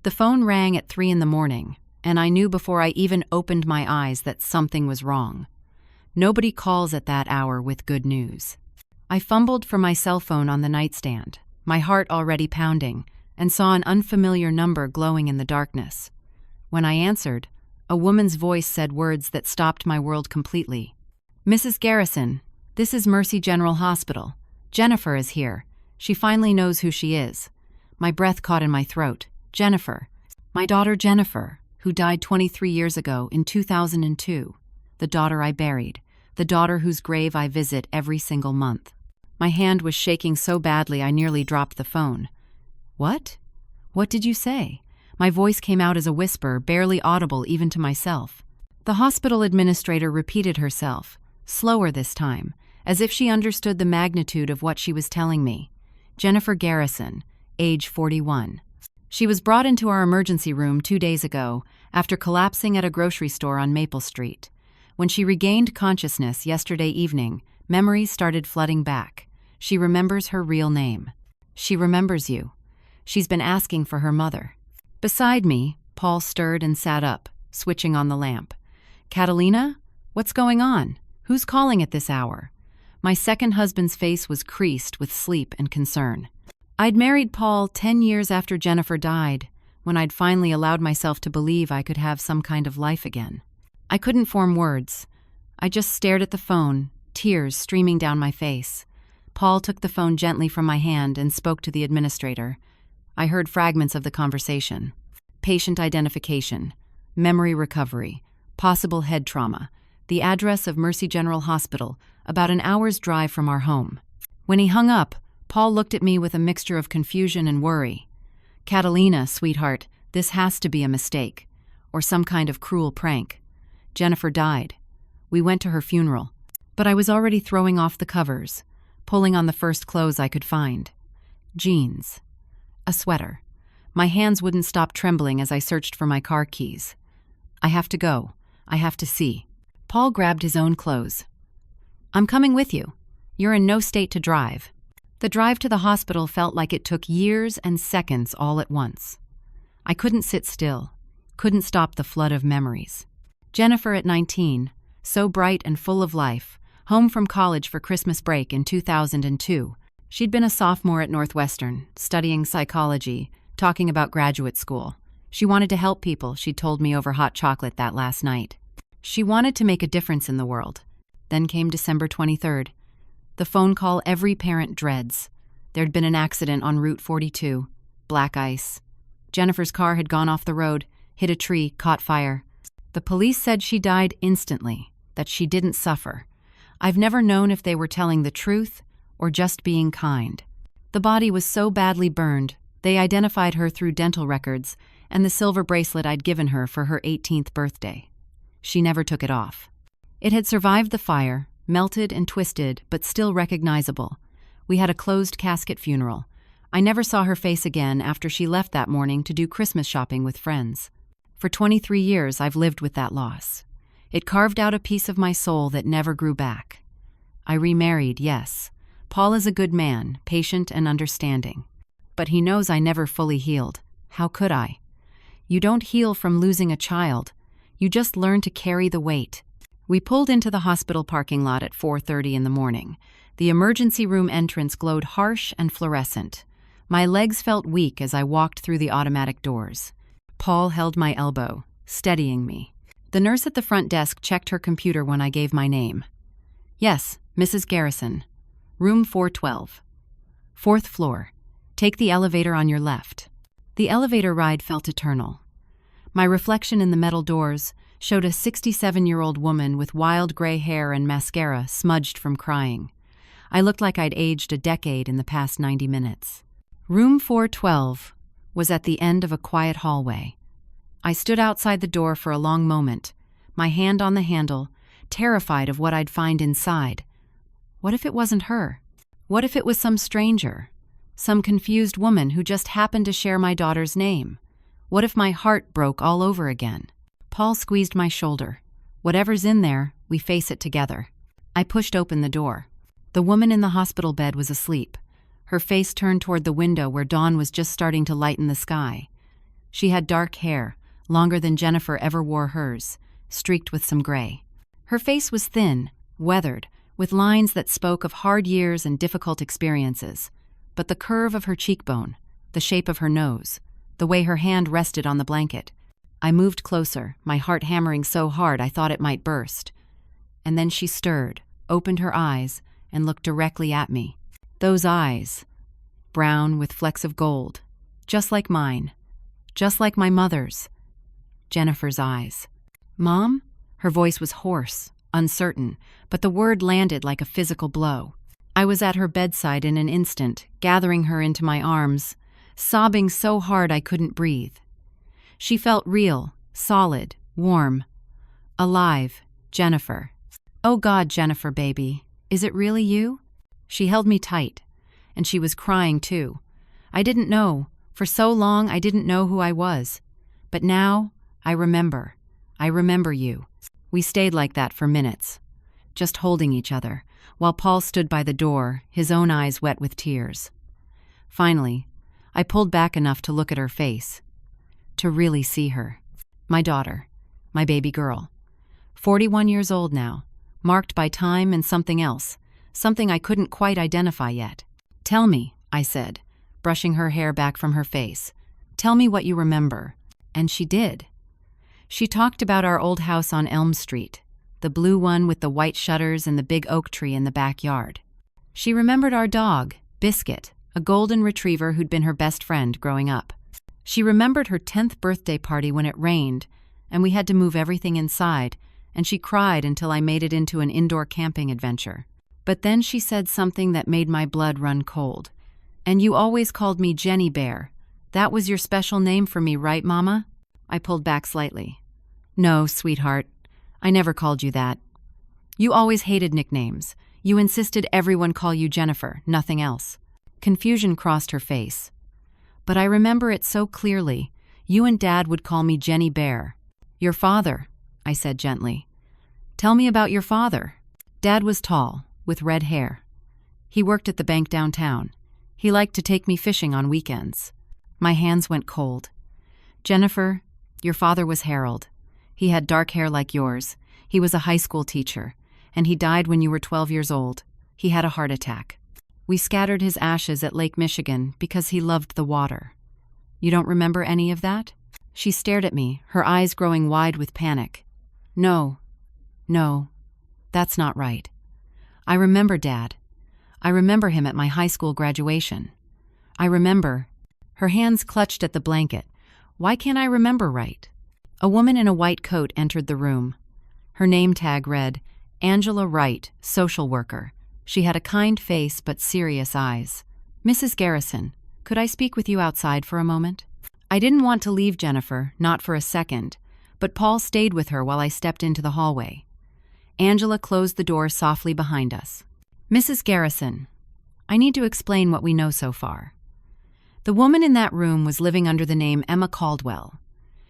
The phone rang at 3 in the morning, and I knew before I even opened my eyes that something was wrong. Nobody calls at that hour with good news. I fumbled for my cell phone on the nightstand, my heart already pounding, and saw an unfamiliar number glowing in the darkness. When I answered, a woman's voice said words that stopped my world completely. "Mrs. Garrison, this is Mercy General Hospital. Jennifer is here. She finally knows who she is." My breath caught in my throat. Jennifer. My daughter Jennifer, who died 23 years ago in 2002. The daughter I buried. The daughter whose grave I visit every single month. My hand was shaking so badly I nearly dropped the phone. "What? What did you say?" My voice came out as a whisper, barely audible even to myself. The hospital administrator repeated herself, slower this time, as if she understood the magnitude of what she was telling me. Jennifer Garrison, age 41. She was brought into our emergency room 2 days ago after collapsing at a grocery store on Maple Street. When she regained consciousness yesterday evening, memories started flooding back. She remembers her real name. She remembers you. She's been asking for her mother. Beside me, Paul stirred and sat up, switching on the lamp. "Catalina? What's going on? Who's calling at this hour?" My second husband's face was creased with sleep and concern. I'd married Paul 10 years after Jennifer died, when I'd finally allowed myself to believe I could have some kind of life again. I couldn't form words. I just stared at the phone, tears streaming down my face. Paul took the phone gently from my hand and spoke to the administrator. I heard fragments of the conversation. Patient identification, memory recovery, possible head trauma, the address of Mercy General Hospital, about an hour's drive from our home. When he hung up, Paul looked at me with a mixture of confusion and worry. "Catalina, sweetheart, this has to be a mistake, or some kind of cruel prank. Jennifer died. We went to her funeral, but I was already throwing off the covers, pulling on the first clothes I could find. Jeans. A sweater. My hands wouldn't stop trembling as I searched for my car keys. I have to go. I have to see." Paul grabbed his own clothes. "I'm coming with you. You're in no state to drive." The drive to the hospital felt like it took years and seconds all at once. I couldn't sit still, couldn't stop the flood of memories. Jennifer at 19, so bright and full of life, home from college for Christmas break in 2002. She'd been a sophomore at Northwestern, studying psychology, talking about graduate school. She wanted to help people, she'd told me over hot chocolate that last night. She wanted to make a difference in the world. Then came December 23rd. The phone call every parent dreads. There'd been an accident on Route 42. Black ice. Jennifer's car had gone off the road, hit a tree, caught fire. The police said she died instantly, that she didn't suffer. I've never known if they were telling the truth or just being kind. The body was so badly burned, they identified her through dental records and the silver bracelet I'd given her for her 18th birthday. She never took it off. It had survived the fire, melted and twisted, but still recognizable. We had a closed casket funeral. I never saw her face again after she left that morning to do Christmas shopping with friends. For 23 years, I've lived with that loss. It carved out a piece of my soul that never grew back. I remarried, yes. Paul is a good man, patient and understanding. But he knows I never fully healed. How could I? You don't heal from losing a child. You just learn to carry the weight. We pulled into the hospital parking lot at 4:30 in the morning. The emergency room entrance glowed harsh and fluorescent. My legs felt weak as I walked through the automatic doors. Paul held my elbow, steadying me. The nurse at the front desk checked her computer when I gave my name. "Yes, Mrs. Garrison. Room 412. 4th floor. Take the elevator on your left." The elevator ride felt eternal. My reflection in the metal doors showed a 67-year-old woman with wild gray hair and mascara smudged from crying. I looked like I'd aged a decade in the past 90 minutes. Room 412 was at the end of a quiet hallway. I stood outside the door for a long moment, my hand on the handle, terrified of what I'd find inside. What if it wasn't her? What if it was some stranger? Some confused woman who just happened to share my daughter's name? What if my heart broke all over again? Paul squeezed my shoulder. "Whatever's in there, we face it together." I pushed open the door. The woman in the hospital bed was asleep, her face turned toward the window where dawn was just starting to lighten the sky. She had dark hair, longer than Jennifer ever wore hers, streaked with some gray. Her face was thin, weathered, with lines that spoke of hard years and difficult experiences. But the curve of her cheekbone, the shape of her nose, the way her hand rested on the blanket. I moved closer, my heart hammering so hard I thought it might burst. And then she stirred, opened her eyes, and looked directly at me. Those eyes, brown with flecks of gold, just like mine, just like my mother's. Jennifer's eyes. "Mom?" Her voice was hoarse, uncertain, but the word landed like a physical blow. I was at her bedside in an instant, gathering her into my arms, sobbing so hard I couldn't breathe. She felt real, solid, warm, alive. Jennifer. "Oh God, Jennifer, baby, is it really you?" She held me tight, and she was crying too. I didn't know. For so long I didn't know who I was. But now, I remember. I remember you. We stayed like that for minutes, just holding each other, while Paul stood by the door, his own eyes wet with tears. Finally, I pulled back enough to look at her face, to really see her. My daughter, my baby girl. 41 years old now, marked by time and something else, something I couldn't quite identify yet. "Tell me," I said, brushing her hair back from her face. "Tell me what you remember." And she did. She talked about our old house on Elm Street, the blue one with the white shutters and the big oak tree in the backyard. She remembered our dog, Biscuit, a golden retriever who'd been her best friend growing up. She remembered her 10th birthday party when it rained, and we had to move everything inside, and she cried until I made it into an indoor camping adventure. But then she said something that made my blood run cold. "And you always called me Jenny Bear. That was your special name for me, right, Mama?" I pulled back slightly. "No, sweetheart. I never called you that. You always hated nicknames. You insisted everyone call you Jennifer, nothing else." Confusion crossed her face. "But I remember it so clearly. You and Dad would call me Jenny Bear." "Your father," I said gently. "Tell me about your father." Dad was tall, with red hair. He worked at the bank downtown. He liked to take me fishing on weekends. My hands went cold. "Jennifer, your father was Harold. He had dark hair like yours. He was a high school teacher, and he died when you were 12 years old. He had a heart attack. We scattered his ashes at Lake Michigan because he loved the water. You don't remember any of that?" She stared at me, her eyes growing wide with panic. No, that's not right. I remember Dad. I remember him at my high school graduation. I remember." Her hands clutched at the blanket. "Why can't I remember right?" A woman in a white coat entered the room. Her name tag read, Angela Wright, social worker. She had a kind face but serious eyes. "Mrs. Garrison, could I speak with you outside for a moment?" I didn't want to leave Jennifer, not for a second, but Paul stayed with her while I stepped into the hallway. Angela closed the door softly behind us. "Mrs. Garrison, I need to explain what we know so far. The woman in that room was living under the name Emma Caldwell.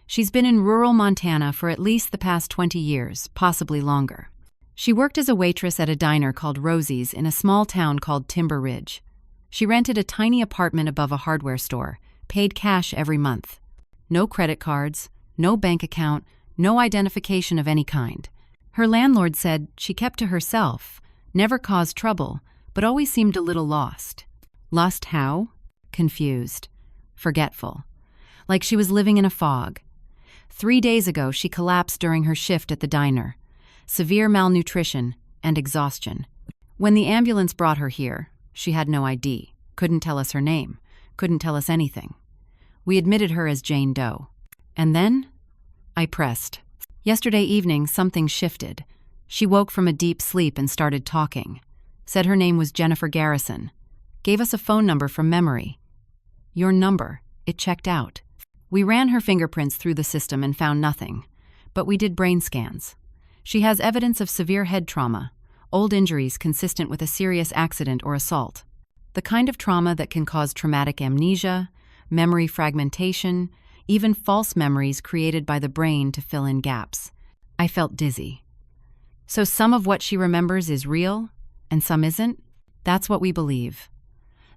She's been in rural Montana for at least the past 20 years, possibly longer. She worked as a waitress at a diner called Rosie's in a small town called Timber Ridge. She rented a tiny apartment above a hardware store, paid cash every month. No credit cards, no bank account, no identification of any kind. Her landlord said she kept to herself, never caused trouble, but always seemed a little lost. Lost how? Confused. Forgetful. Like she was living in a fog. 3 days ago, she collapsed during her shift at the diner. Severe malnutrition and exhaustion. When the ambulance brought her here, she had no ID, couldn't tell us her name, couldn't tell us anything. We admitted her as Jane Doe. And then, I pressed. Yesterday evening, something shifted. She woke from a deep sleep and started talking. Said her name was Jennifer Garrison. Gave us a phone number from memory. Your number. It checked out. We ran her fingerprints through the system and found nothing. But we did brain scans. She has evidence of severe head trauma, old injuries consistent with a serious accident or assault. The kind of trauma that can cause traumatic amnesia, memory fragmentation, even false memories created by the brain to fill in gaps. I felt dizzy. So some of what she remembers is real, and some isn't? That's what we believe.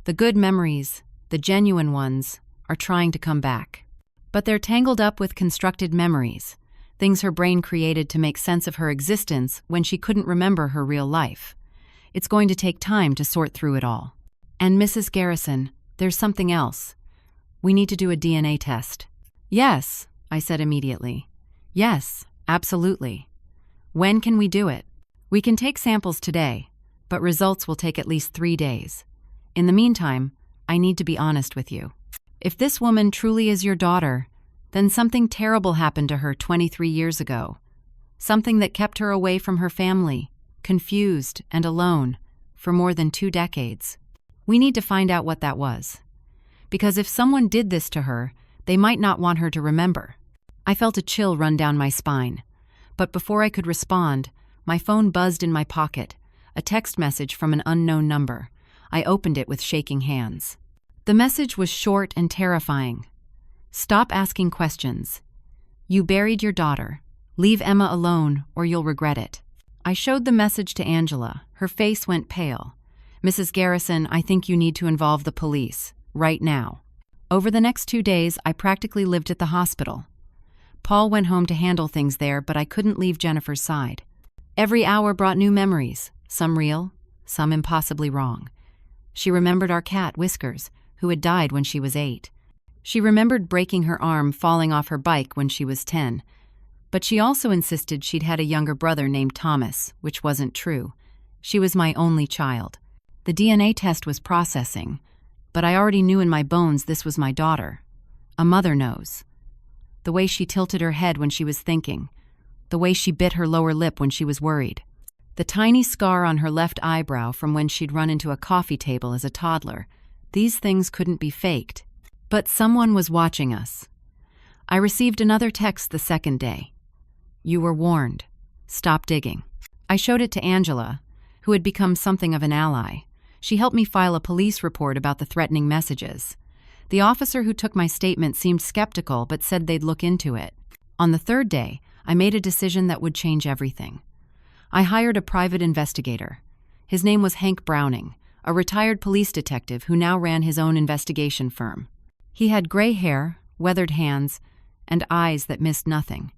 The good memories, the genuine ones, are trying to come back. But they're tangled up with constructed memories, things her brain created to make sense of her existence when she couldn't remember her real life. It's going to take time to sort through it all. And Mrs. Garrison, there's something else. We need to do a DNA test. Yes, I said immediately. Yes, absolutely. When can we do it? We can take samples today, but results will take at least 3 days. In the meantime, I need to be honest with you. If this woman truly is your daughter, then something terrible happened to her 23 years ago. Something that kept her away from her family, confused and alone, for more than 2 decades. We need to find out what that was. Because if someone did this to her, they might not want her to remember. I felt a chill run down my spine. But before I could respond, my phone buzzed in my pocket, a text message from an unknown number. I opened it with shaking hands. The message was short and terrifying. Stop asking questions. You buried your daughter. Leave Emma alone or you'll regret it. I showed the message to Angela. Her face went pale. Mrs. Garrison, I think you need to involve the police, right now. Over the next 2 days, I practically lived at the hospital. Paul went home to handle things there, but I couldn't leave Jennifer's side. Every hour brought new memories, some real, some impossibly wrong. She remembered our cat, Whiskers, who had died when she was 8. She remembered breaking her arm falling off her bike when she was 10. But she also insisted she'd had a younger brother named Thomas, which wasn't true. She was my only child. The DNA test was processing, but I already knew in my bones this was my daughter. A mother knows. The way she tilted her head when she was thinking. The way she bit her lower lip when she was worried. The tiny scar on her left eyebrow from when she'd run into a coffee table as a toddler. These things couldn't be faked. But someone was watching us. I received another text the second day. You were warned. Stop digging. I showed it to Angela, who had become something of an ally. She helped me file a police report about the threatening messages. The officer who took my statement seemed skeptical but said they'd look into it. On the third day, I made a decision that would change everything. I hired a private investigator. His name was Hank Browning, a retired police detective who now ran his own investigation firm. He had gray hair, weathered hands, and eyes that missed nothing.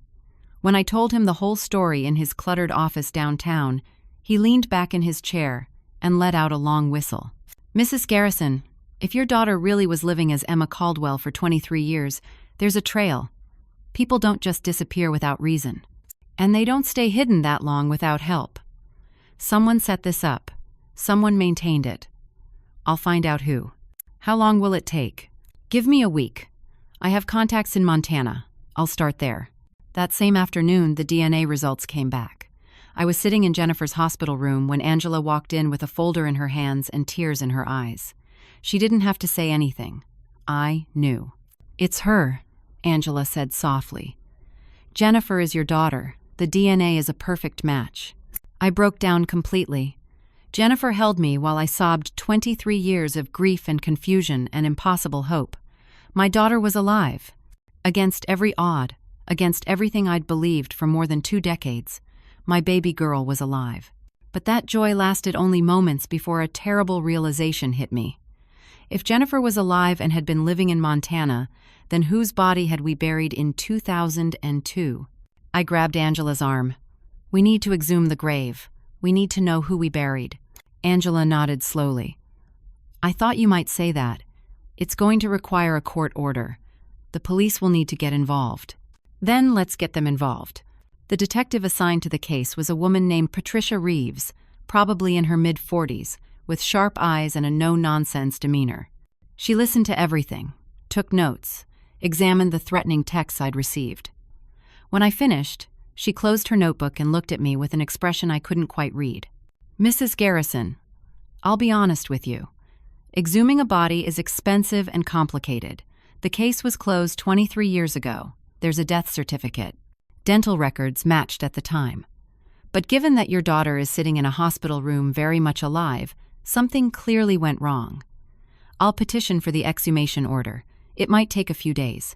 When I told him the whole story in his cluttered office downtown, he leaned back in his chair and let out a long whistle. Mrs. Garrison, if your daughter really was living as Emma Caldwell for 23 years, there's a trail. People don't just disappear without reason. And they don't stay hidden that long without help. Someone set this up. Someone maintained it. I'll find out who. How long will it take? Give me a week. I have contacts in Montana. I'll start there. That same afternoon, the DNA results came back. I was sitting in Jennifer's hospital room when Angela walked in with a folder in her hands and tears in her eyes. She didn't have to say anything. I knew. It's her, Angela said softly. Jennifer is your daughter. The DNA is a perfect match. I broke down completely. Jennifer held me while I sobbed 23 years of grief and confusion and impossible hope. My daughter was alive. Against every odd, against everything I'd believed for more than 2 decades, my baby girl was alive. But that joy lasted only moments before a terrible realization hit me. If Jennifer was alive and had been living in Montana, then whose body had we buried in 2002? I grabbed Angela's arm. We need to exhume the grave. We need to know who we buried. Angela nodded slowly. I thought you might say that. It's going to require a court order. The police will need to get involved. Then let's get them involved. The detective assigned to the case was a woman named Patricia Reeves, probably in her mid-40s, with sharp eyes and a no-nonsense demeanor. She listened to everything, took notes, examined the threatening texts I'd received. When I finished, she closed her notebook and looked at me with an expression I couldn't quite read. Mrs. Garrison, I'll be honest with you. Exhuming a body is expensive and complicated. The case was closed 23 years ago. There's a death certificate. Dental records matched at the time. But given that your daughter is sitting in a hospital room very much alive, something clearly went wrong. I'll petition for the exhumation order. It might take a few days.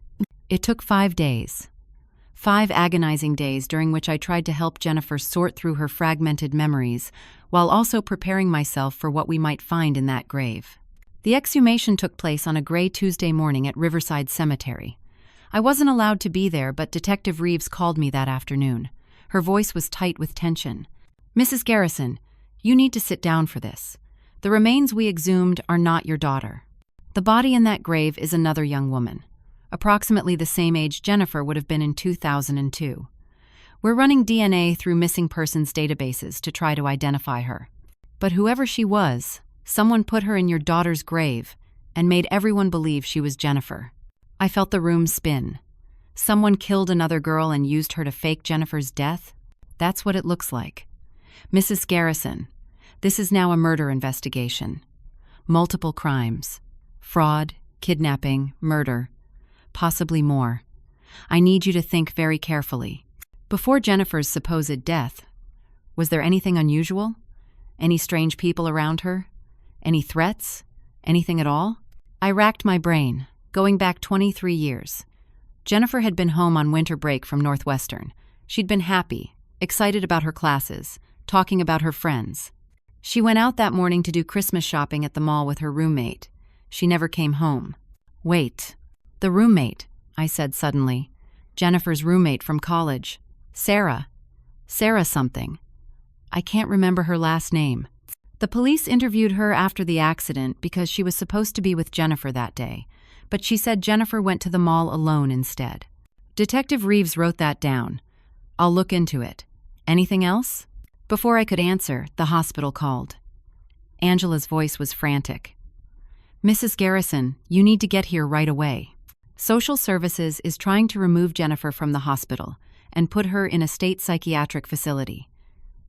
It took 5 days. 5 agonizing days during which I tried to help Jennifer sort through her fragmented memories, while also preparing myself for what we might find in that grave. The exhumation took place on a gray Tuesday morning at Riverside Cemetery. I wasn't allowed to be there, but Detective Reeves called me that afternoon. Her voice was tight with tension. "Mrs. Garrison, you need to sit down for this. The remains we exhumed are not your daughter. The body in that grave is another young woman, approximately the same age Jennifer would have been in 2002. We're running DNA through missing persons databases to try to identify her. But whoever she was, someone put her in your daughter's grave and made everyone believe she was Jennifer." I felt the room spin. Someone killed another girl and used her to fake Jennifer's death? That's what it looks like. Mrs. Garrison, this is now a murder investigation. Multiple crimes. Fraud, kidnapping, murder. Possibly more. I need you to think very carefully. Before Jennifer's supposed death, was there anything unusual? Any strange people around her? Any threats? Anything at all? I racked my brain, going back 23 years. Jennifer had been home on winter break from Northwestern. She'd been happy, excited about her classes, talking about her friends. She went out that morning to do Christmas shopping at the mall with her roommate. She never came home. Wait, the roommate, I said suddenly. Jennifer's roommate from college. Sarah. Sarah something. I can't remember her last name. The police interviewed her after the accident because she was supposed to be with Jennifer that day, but she said Jennifer went to the mall alone instead. Detective Reeves wrote that down. I'll look into it. Anything else? Before I could answer, the hospital called. Angela's voice was frantic. "Mrs. Garrison, you need to get here right away. Social Services is trying to remove Jennifer from the hospital and put her in a state psychiatric facility.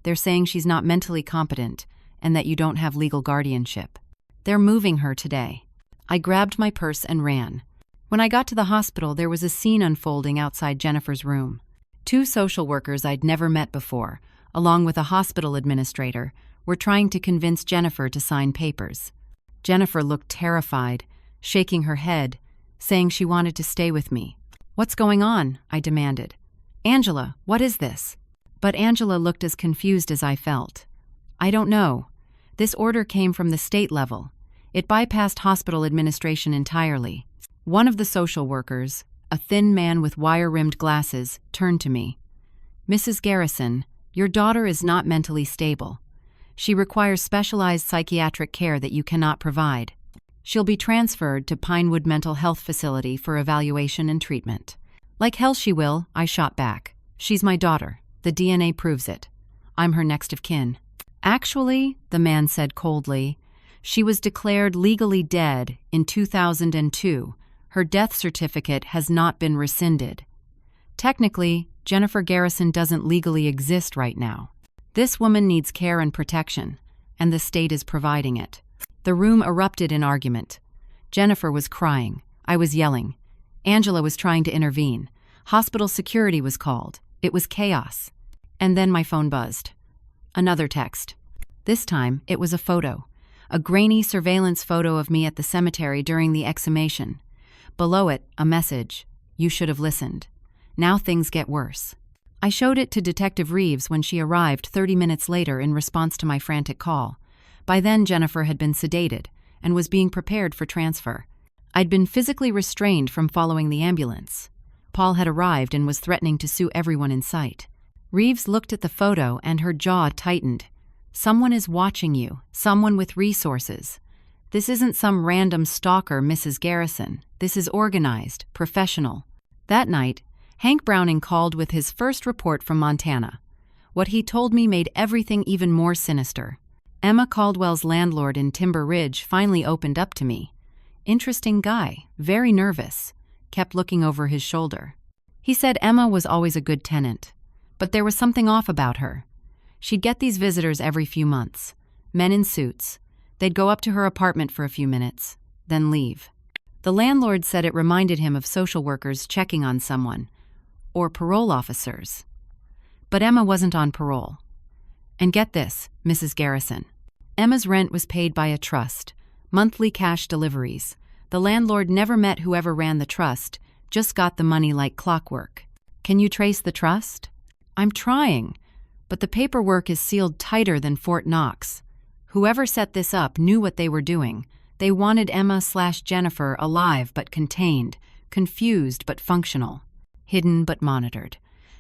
They're saying she's not mentally competent and that you don't have legal guardianship. They're moving her today." I grabbed my purse and ran. When I got to the hospital, there was a scene unfolding outside Jennifer's room. 2 social workers I'd never met before, along with a hospital administrator, were trying to convince Jennifer to sign papers. Jennifer looked terrified, shaking her head, saying she wanted to stay with me. "What's going on?" I demanded. "Angela, what is this?" But Angela looked as confused as I felt. "I don't know. This order came from the state level. It bypassed hospital administration entirely." One of the social workers, a thin man with wire-rimmed glasses, turned to me. "Mrs. Garrison, your daughter is not mentally stable. She requires specialized psychiatric care that you cannot provide. She'll be transferred to Pinewood Mental Health Facility for evaluation and treatment." "Like hell she will," I shot back. "She's my daughter. The DNA proves it. I'm her next of kin." "Actually," the man said coldly, "she was declared legally dead in 2002. Her death certificate has not been rescinded. Technically, Jennifer Garrison doesn't legally exist right now. This woman needs care and protection, and the state is providing it." The room erupted in argument. Jennifer was crying. I was yelling. Angela was trying to intervene. Hospital security was called. It was chaos. And then my phone buzzed. Another text. This time, it was a photo. A grainy surveillance photo of me at the cemetery during the exhumation. Below it, a message. "You should have listened. Now things get worse." I showed it to Detective Reeves when she arrived 30 minutes later in response to my frantic call. By then, Jennifer had been sedated and was being prepared for transfer. I'd been physically restrained from following the ambulance. Paul had arrived and was threatening to sue everyone in sight. Reeves looked at the photo and her jaw tightened. "Someone is watching you, someone with resources. This isn't some random stalker, Mrs. Garrison. This is organized, professional." That night, Hank Browning called with his first report from Montana. What he told me made everything even more sinister. Emma Caldwell's landlord in Timber Ridge finally opened up to me. Interesting guy, very nervous, kept looking over his shoulder. He said Emma was always a good tenant, but there was something off about her. She'd get these visitors every few months, men in suits. They'd go up to her apartment for a few minutes, then leave. The landlord said it reminded him of social workers checking on someone, or parole officers. But Emma wasn't on parole. And get this, Mrs. Garrison. Emma's rent was paid by a trust, monthly cash deliveries. The landlord never met whoever ran the trust, just got the money like clockwork. Can you trace the trust? I'm trying, but the paperwork is sealed tighter than Fort Knox. Whoever set this up knew what they were doing. They wanted Emma/Jennifer alive but contained, confused but functional, hidden but monitored.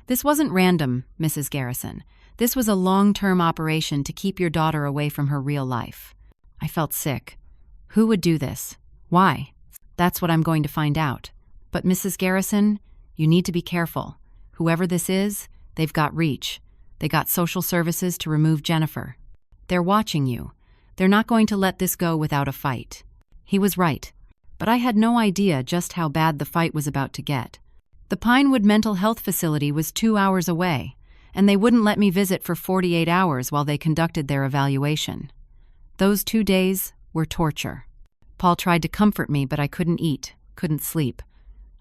This wasn't random, Mrs. Garrison. This was a long-term operation to keep your daughter away from her real life. I felt sick. Who would do this? Why? That's what I'm going to find out. But Mrs. Garrison, you need to be careful. Whoever this is, they've got reach. They got social services to remove Jennifer. They're watching you. They're not going to let this go without a fight. He was right. But I had no idea just how bad the fight was about to get. The Pinewood Mental Health Facility was 2 hours away, and they wouldn't let me visit for 48 hours while they conducted their evaluation. Those 2 days were torture. Paul tried to comfort me, but I couldn't eat, couldn't sleep.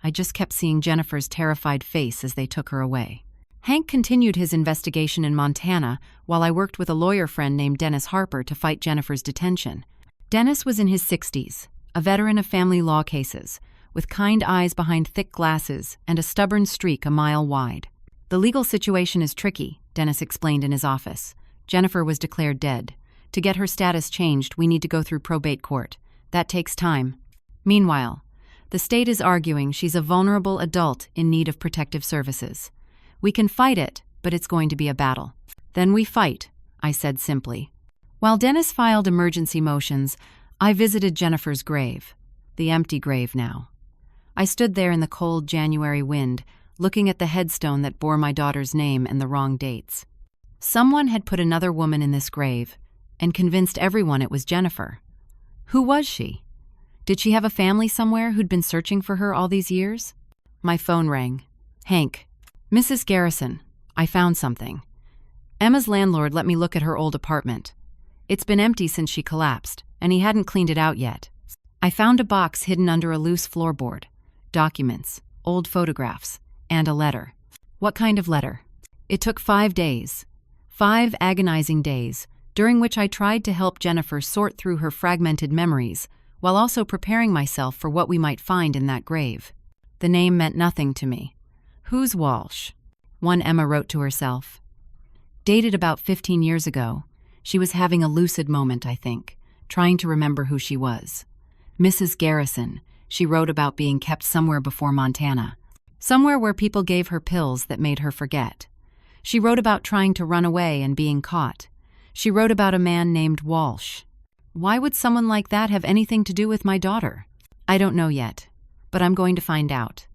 I just kept seeing Jennifer's terrified face as they took her away. Hank continued his investigation in Montana while I worked with a lawyer friend named Dennis Harper to fight Jennifer's detention. Dennis was in his 60s, a veteran of family law cases, with kind eyes behind thick glasses and a stubborn streak a mile wide. The legal situation is tricky, Dennis explained in his office. Jennifer was declared dead. To get her status changed, we need to go through probate court. That takes time. Meanwhile, the state is arguing she's a vulnerable adult in need of protective services. We can fight it, but it's going to be a battle. Then we fight, I said simply. While Dennis filed emergency motions, I visited Jennifer's grave, the empty grave now. I stood there in the cold January wind, looking at the headstone that bore my daughter's name and the wrong dates. Someone had put another woman in this grave and convinced everyone it was Jennifer. Who was she? Did she have a family somewhere who'd been searching for her all these years? My phone rang. Hank. Mrs. Garrison, I found something. Emma's landlord let me look at her old apartment. It's been empty since she collapsed, and he hadn't cleaned it out yet. I found a box hidden under a loose floorboard. Documents, old photographs, and a letter. What kind of letter? It took 5 days. 5 agonizing days, during which I tried to help Jennifer sort through her fragmented memories, while also preparing myself for what we might find in that grave. The name meant nothing to me. Who's Walsh? One Emma wrote to herself. Dated about 15 years ago, she was having a lucid moment, I think, trying to remember who she was. Mrs. Garrison, she wrote about being kept somewhere before Montana, somewhere where people gave her pills that made her forget. She wrote about trying to run away and being caught. She wrote about a man named Walsh. Why would someone like that have anything to do with my daughter? I don't know yet, but I'm going to find out.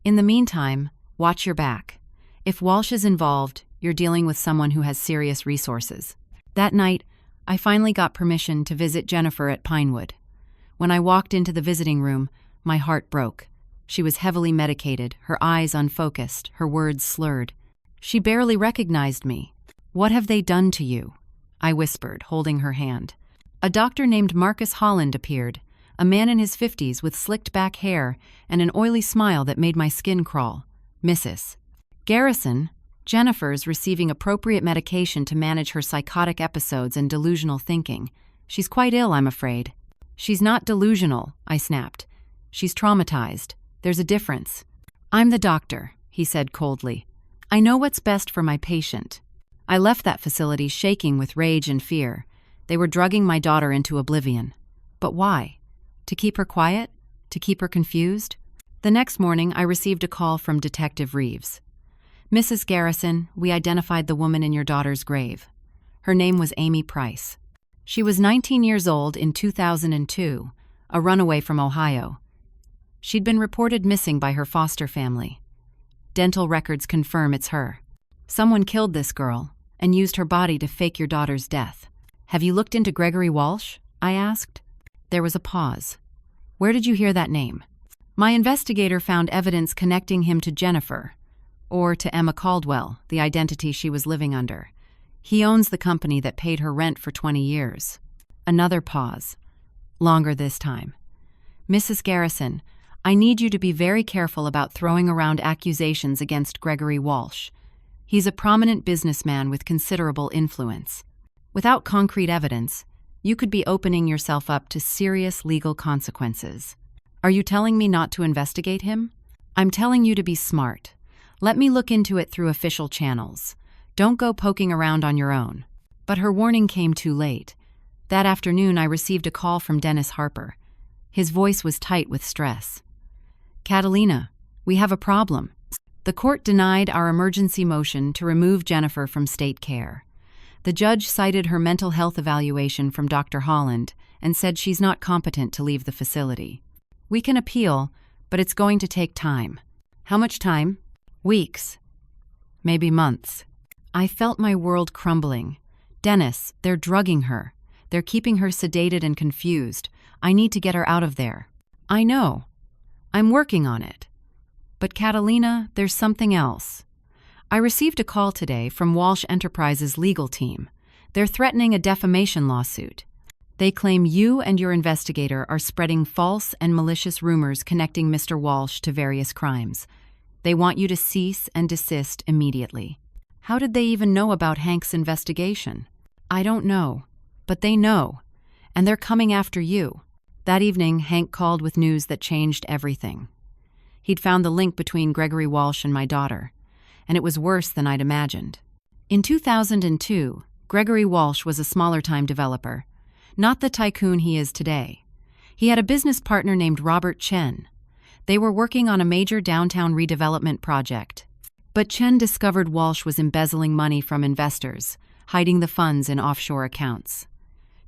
In the meantime, watch your back. If Walsh is involved, you're dealing with someone who has serious resources. That night, I finally got permission to visit Jennifer at Pinewood. When I walked into the visiting room, my heart broke. She was heavily medicated, her eyes unfocused, her words slurred. She barely recognized me. What have they done to you? I whispered, holding her hand. A doctor named Marcus Holland appeared, a man in his 50s with slicked back hair and an oily smile that made my skin crawl. Mrs. Garrison, Jennifer's receiving appropriate medication to manage her psychotic episodes and delusional thinking. She's quite ill, I'm afraid. She's not delusional, I snapped. She's traumatized. There's a difference. I'm the doctor, he said coldly. I know what's best for my patient. I left that facility shaking with rage and fear. They were drugging my daughter into oblivion. But why? To keep her quiet? To keep her confused? The next morning, I received a call from Detective Reeves. Mrs. Garrison, we identified the woman in your daughter's grave. Her name was Amy Price. She was 19 years old in 2002, a runaway from Ohio. She'd been reported missing by her foster family. Dental records confirm it's her. Someone killed this girl and used her body to fake your daughter's death. Have you looked into Gregory Walsh? I asked. There was a pause. Where did you hear that name? My investigator found evidence connecting him to Jennifer, or to Emma Caldwell, the identity she was living under. He owns the company that paid her rent for 20 years. Another pause. Longer this time. Mrs. Garrison, I need you to be very careful about throwing around accusations against Gregory Walsh. He's a prominent businessman with considerable influence. Without concrete evidence, you could be opening yourself up to serious legal consequences. Are you telling me not to investigate him? I'm telling you to be smart. Let me look into it through official channels. Don't go poking around on your own. But her warning came too late. That afternoon, I received a call from Dennis Harper. His voice was tight with stress. Catalina, we have a problem. The court denied our emergency motion to remove Jennifer from state care. The judge cited her mental health evaluation from Dr. Holland and said she's not competent to leave the facility. We can appeal, but it's going to take time. How much time? Weeks. Maybe months. I felt my world crumbling. Dennis, they're drugging her. They're keeping her sedated and confused. I need to get her out of there. I know. I'm working on it. But Catalina, there's something else. I received a call today from Walsh Enterprises' legal team. They're threatening a defamation lawsuit. They claim you and your investigator are spreading false and malicious rumors connecting Mr. Walsh to various crimes. They want you to cease and desist immediately. How did they even know about Hank's investigation? I don't know, but they know, and they're coming after you. That evening, Hank called with news that changed everything. He'd found the link between Gregory Walsh and my daughter, and it was worse than I'd imagined. In 2002, Gregory Walsh was a smaller-time developer, not the tycoon he is today. He had a business partner named Robert Chen. They were working on a major downtown redevelopment project. But Chen discovered Walsh was embezzling money from investors, hiding the funds in offshore accounts.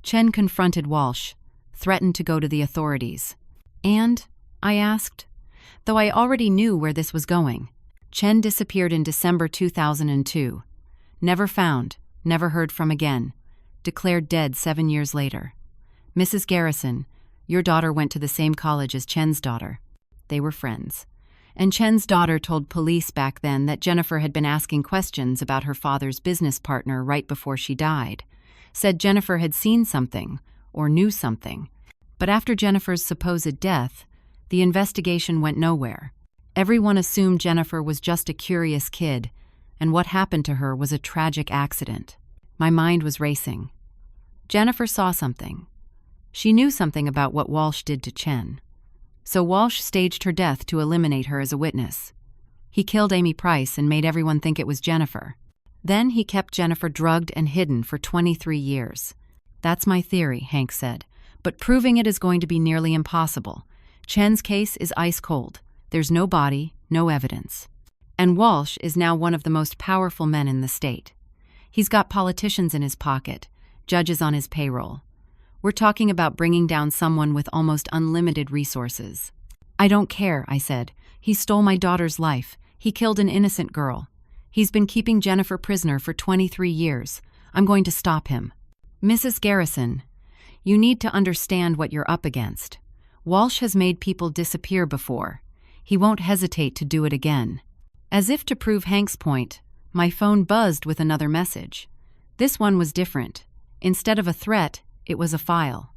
Chen confronted Walsh, threatened to go to the authorities. And, I asked, though I already knew where this was going. Chen disappeared in December 2002. Never found, never heard from again. Declared dead 7 years later. Mrs. Garrison, your daughter went to the same college as Chen's daughter. They were friends. And Chen's daughter told police back then that Jennifer had been asking questions about her father's business partner right before she died. Said Jennifer had seen something, or knew something. But after Jennifer's supposed death, the investigation went nowhere. Everyone assumed Jennifer was just a curious kid, and what happened to her was a tragic accident. My mind was racing. Jennifer saw something. She knew something about what Walsh did to Chen. So Walsh staged her death to eliminate her as a witness. He killed Amy Price and made everyone think it was Jennifer. Then he kept Jennifer drugged and hidden for 23 years. That's my theory, Hank said, but proving it is going to be nearly impossible. Chen's case is ice cold. There's no body, no evidence. And Walsh is now one of the most powerful men in the state. He's got politicians in his pocket, judges on his payroll. We're talking about bringing down someone with almost unlimited resources. I don't care, I said. He stole my daughter's life. He killed an innocent girl. He's been keeping Jennifer prisoner for 23 years. I'm going to stop him. Mrs. Garrison, you need to understand what you're up against. Walsh has made people disappear before. He won't hesitate to do it again. As if to prove Hank's point, my phone buzzed with another message. This one was different. Instead of a threat, it was a file,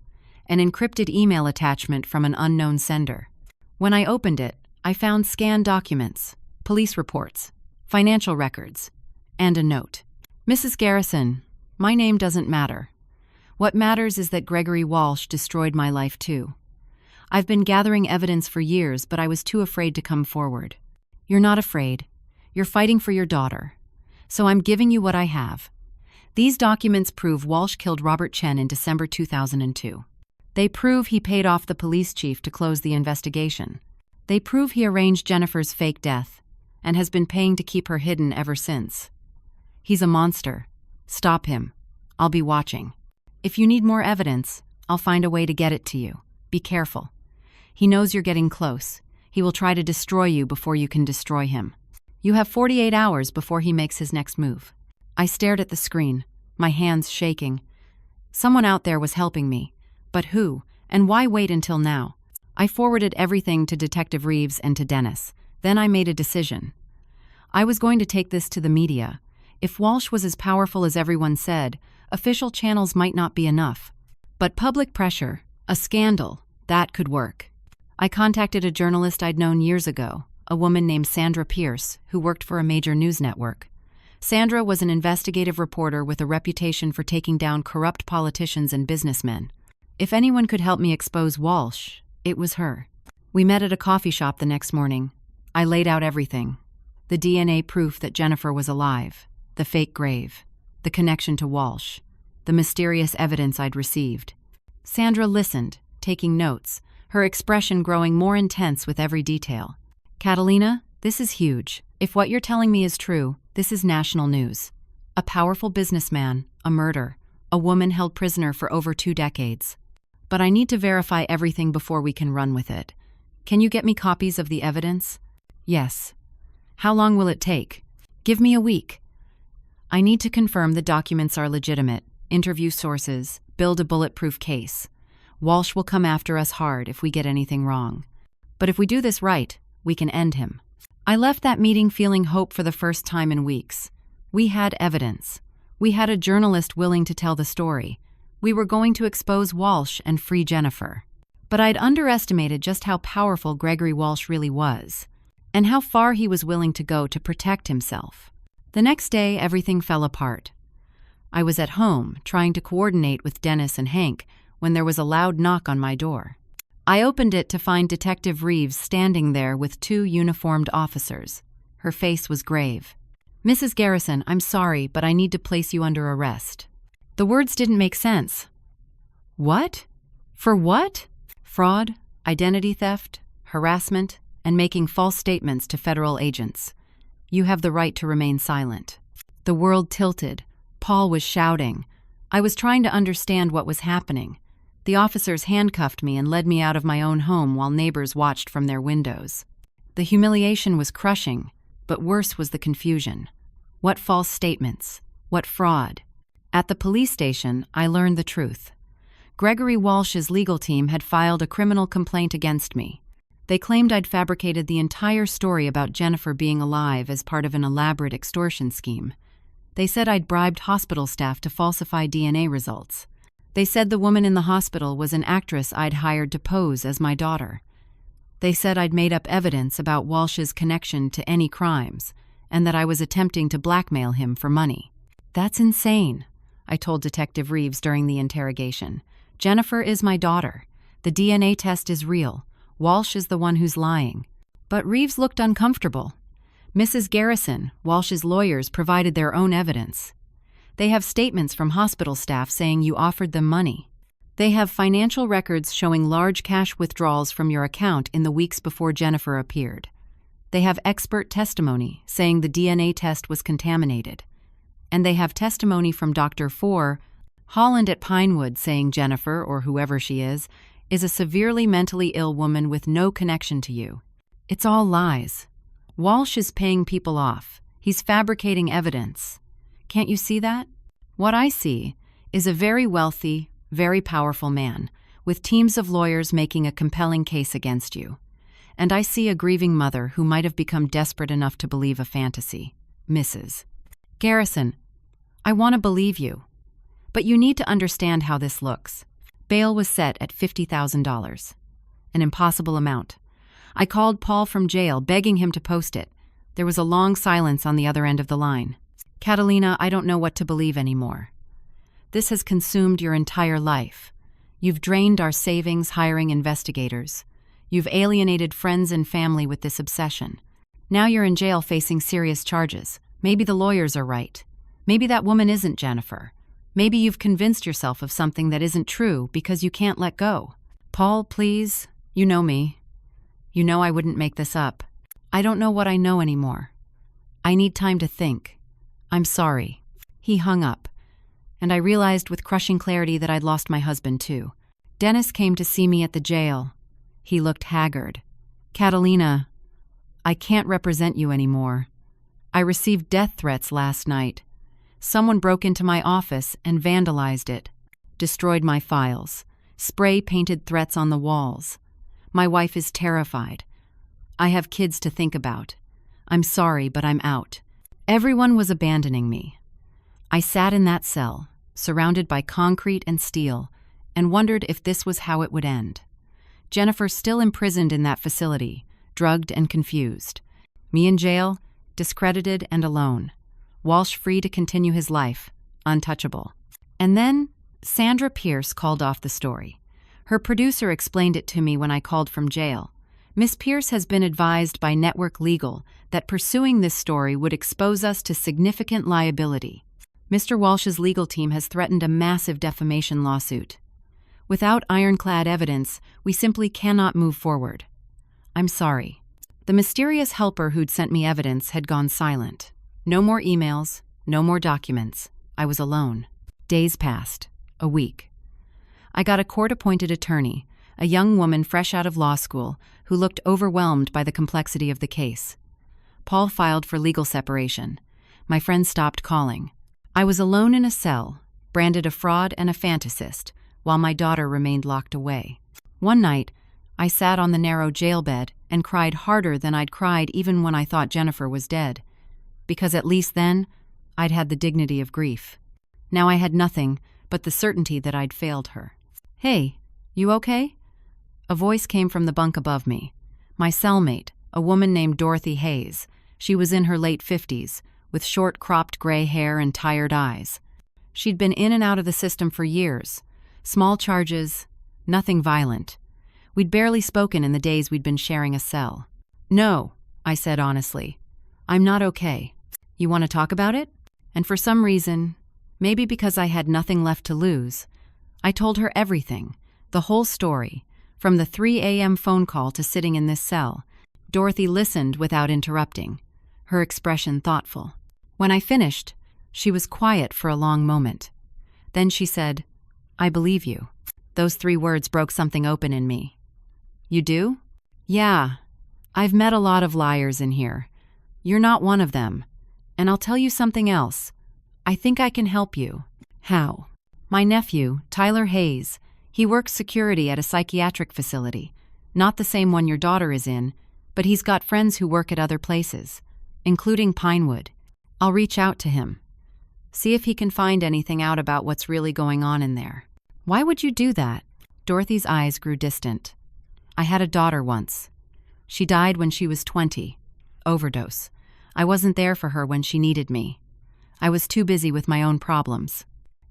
an encrypted email attachment from an unknown sender. When I opened it, I found scanned documents, police reports, financial records, and a note. Mrs. Garrison, my name doesn't matter. What matters is that Gregory Walsh destroyed my life too. I've been gathering evidence for years, but I was too afraid to come forward. You're not afraid. You're fighting for your daughter. So I'm giving you what I have. These documents prove Walsh killed Robert Chen in December 2002. They prove he paid off the police chief to close the investigation. They prove he arranged Jennifer's fake death and has been paying to keep her hidden ever since. He's a monster. Stop him. I'll be watching. If you need more evidence, I'll find a way to get it to you. Be careful. He knows you're getting close. He will try to destroy you before you can destroy him. You have 48 hours before he makes his next move. I stared at the screen, my hands shaking. Someone out there was helping me. But who? And why wait until now? I forwarded everything to Detective Reeves and to Dennis. Then I made a decision. I was going to take this to the media. If Walsh was as powerful as everyone said, official channels might not be enough. But public pressure, a scandal, that could work. I contacted a journalist I'd known years ago, a woman named Sandra Pierce, who worked for a major news network. Sandra was an investigative reporter with a reputation for taking down corrupt politicians and businessmen. If anyone could help me expose Walsh, it was her. We met at a coffee shop the next morning. I laid out everything. The DNA proof that Jennifer was alive, the fake grave, the connection to Walsh, the mysterious evidence I'd received. Sandra listened, taking notes, her expression growing more intense with every detail. Catalina, this is huge. If what you're telling me is true, this is national news. A powerful businessman, a murder, a woman held prisoner for over 2 decades. But I need to verify everything before we can run with it. Can you get me copies of the evidence? Yes. How long will it take? Give me a week. I need to confirm the documents are legitimate, interview sources, build a bulletproof case. Walsh will come after us hard if we get anything wrong. But if we do this right, we can end him. I left that meeting feeling hope for the first time in weeks. We had evidence. We had a journalist willing to tell the story. We were going to expose Walsh and free Jennifer. But I'd underestimated just how powerful Gregory Walsh really was, and how far he was willing to go to protect himself. The next day, everything fell apart. I was at home, trying to coordinate with Dennis and Hank, when there was a loud knock on my door. I opened it to find Detective Reeves standing there with 2 uniformed officers. Her face was grave. "Mrs. Garrison, I'm sorry, but I need to place you under arrest." The words didn't make sense. What? For what? Fraud, identity theft, harassment, and making false statements to federal agents. You have the right to remain silent. The world tilted. Paul was shouting. I was trying to understand what was happening. The officers handcuffed me and led me out of my own home while neighbors watched from their windows. The humiliation was crushing, but worse was the confusion. What false statements? What fraud? At the police station, I learned the truth. Gregory Walsh's legal team had filed a criminal complaint against me. They claimed I'd fabricated the entire story about Jennifer being alive as part of an elaborate extortion scheme. They said I'd bribed hospital staff to falsify DNA results. They said the woman in the hospital was an actress I'd hired to pose as my daughter. They said I'd made up evidence about Walsh's connection to any crimes, and that I was attempting to blackmail him for money. That's insane, I told Detective Reeves during the interrogation. Jennifer is my daughter. The DNA test is real. Walsh is the one who's lying. But Reeves looked uncomfortable. Mrs. Garrison, Walsh's lawyers, provided their own evidence. They have statements from hospital staff saying you offered them money. They have financial records showing large cash withdrawals from your account in the weeks before Jennifer appeared. They have expert testimony saying the DNA test was contaminated. And they have testimony from Dr. Holland at Pinewood saying Jennifer, or whoever she is a severely mentally ill woman with no connection to you. It's all lies. Walsh is paying people off. He's fabricating evidence. Can't you see that? What I see is a very wealthy, very powerful man, with teams of lawyers making a compelling case against you. And I see a grieving mother who might have become desperate enough to believe a fantasy. Mrs. Garrison, I want to believe you. But you need to understand how this looks. Bail was set at $50,000. An impossible amount. I called Paul from jail, begging him to post it. There was a long silence on the other end of the line. Catalina, I don't know what to believe anymore. This has consumed your entire life. You've drained our savings hiring investigators. You've alienated friends and family with this obsession. Now you're in jail facing serious charges. Maybe the lawyers are right. Maybe that woman isn't Jennifer. Maybe you've convinced yourself of something that isn't true because you can't let go. Paul, please, you know me. You know I wouldn't make this up. I don't know what I know anymore. I need time to think. I'm sorry. He hung up, and I realized with crushing clarity that I'd lost my husband too. Dennis came to see me at the jail. He looked haggard. Catalina, I can't represent you anymore. I received death threats last night. Someone broke into my office and vandalized it, destroyed my files, spray-painted threats on the walls. My wife is terrified. I have kids to think about. I'm sorry, but I'm out. Everyone was abandoning me. I sat in that cell, surrounded by concrete and steel, and wondered if this was how it would end. Jennifer still imprisoned in that facility, drugged and confused. Me in jail, discredited and alone. Walsh free to continue his life, untouchable. And then Sandra Pierce called off the story. Her producer explained it to me when I called from jail. Miss Pierce has been advised by Network Legal that pursuing this story would expose us to significant liability. Mr. Walsh's legal team has threatened a massive defamation lawsuit. Without ironclad evidence, we simply cannot move forward. I'm sorry. The mysterious helper who'd sent me evidence had gone silent. No more emails, no more documents. I was alone. Days passed. A week. I got a court-appointed attorney, a young woman fresh out of law school, who looked overwhelmed by the complexity of the case. Paul filed for legal separation. My friend stopped calling. I was alone in a cell, branded a fraud and a fantasist, while my daughter remained locked away. One night, I sat on the narrow jail bed and cried harder than I'd cried even when I thought Jennifer was dead. Because at least then, I'd had the dignity of grief. Now I had nothing but the certainty that I'd failed her. "Hey, you okay?" A voice came from the bunk above me. My cellmate, a woman named Dorothy Hayes. She was in her late 50s, with short cropped gray hair and tired eyes. She'd been in and out of the system for years. Small charges, nothing violent. We'd barely spoken in the days we'd been sharing a cell. "No," I said honestly. "I'm not okay. You want to talk about it?" And for some reason, maybe because I had nothing left to lose, I told her everything, the whole story, from the 3 a.m. phone call to sitting in this cell. Dorothy listened without interrupting, her expression thoughtful. When I finished, she was quiet for a long moment. Then she said, "I believe you." Those 3 words broke something open in me. "You do?" "Yeah. I've met a lot of liars in here. You're not one of them. And I'll tell you something else. I think I can help you." "How?" "My nephew, Tyler Hayes, he works security at a psychiatric facility. Not the same one your daughter is in, but he's got friends who work at other places, including Pinewood. I'll reach out to him. See if he can find anything out about what's really going on in there." "Why would you do that?" Dorothy's eyes grew distant. "I had a daughter once. She died when she was 20. Overdose. I wasn't there for her when she needed me. I was too busy with my own problems.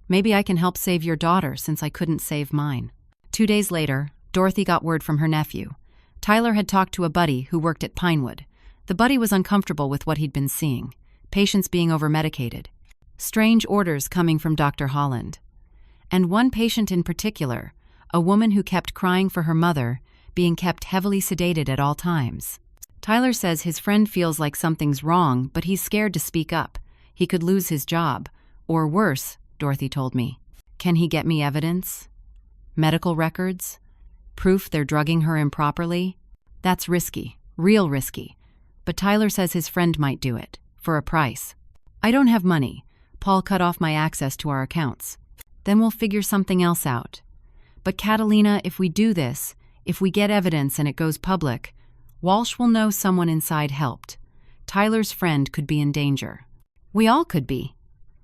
Maybe I can help save your daughter since I couldn't save mine." 2 days later, Dorothy got word from her nephew. Tyler had talked to a buddy who worked at Pinewood. The buddy was uncomfortable with what he'd been seeing. Patients being over-medicated. Strange orders coming from Dr. Holland. And one patient in particular, a woman who kept crying for her mother, being kept heavily sedated at all times. Tyler says his friend feels like something's wrong, but he's scared to speak up. He could lose his job. Or worse, Dorothy told me. Can he get me evidence? Medical records? Proof they're drugging her improperly? That's risky, real risky. But Tyler says his friend might do it, for a price. I don't have money. Paul cut off my access to our accounts. Then we'll figure something else out. But Catalina, if we do this, if we get evidence and it goes public, Walsh will know someone inside helped. Tyler's friend could be in danger. We all could be.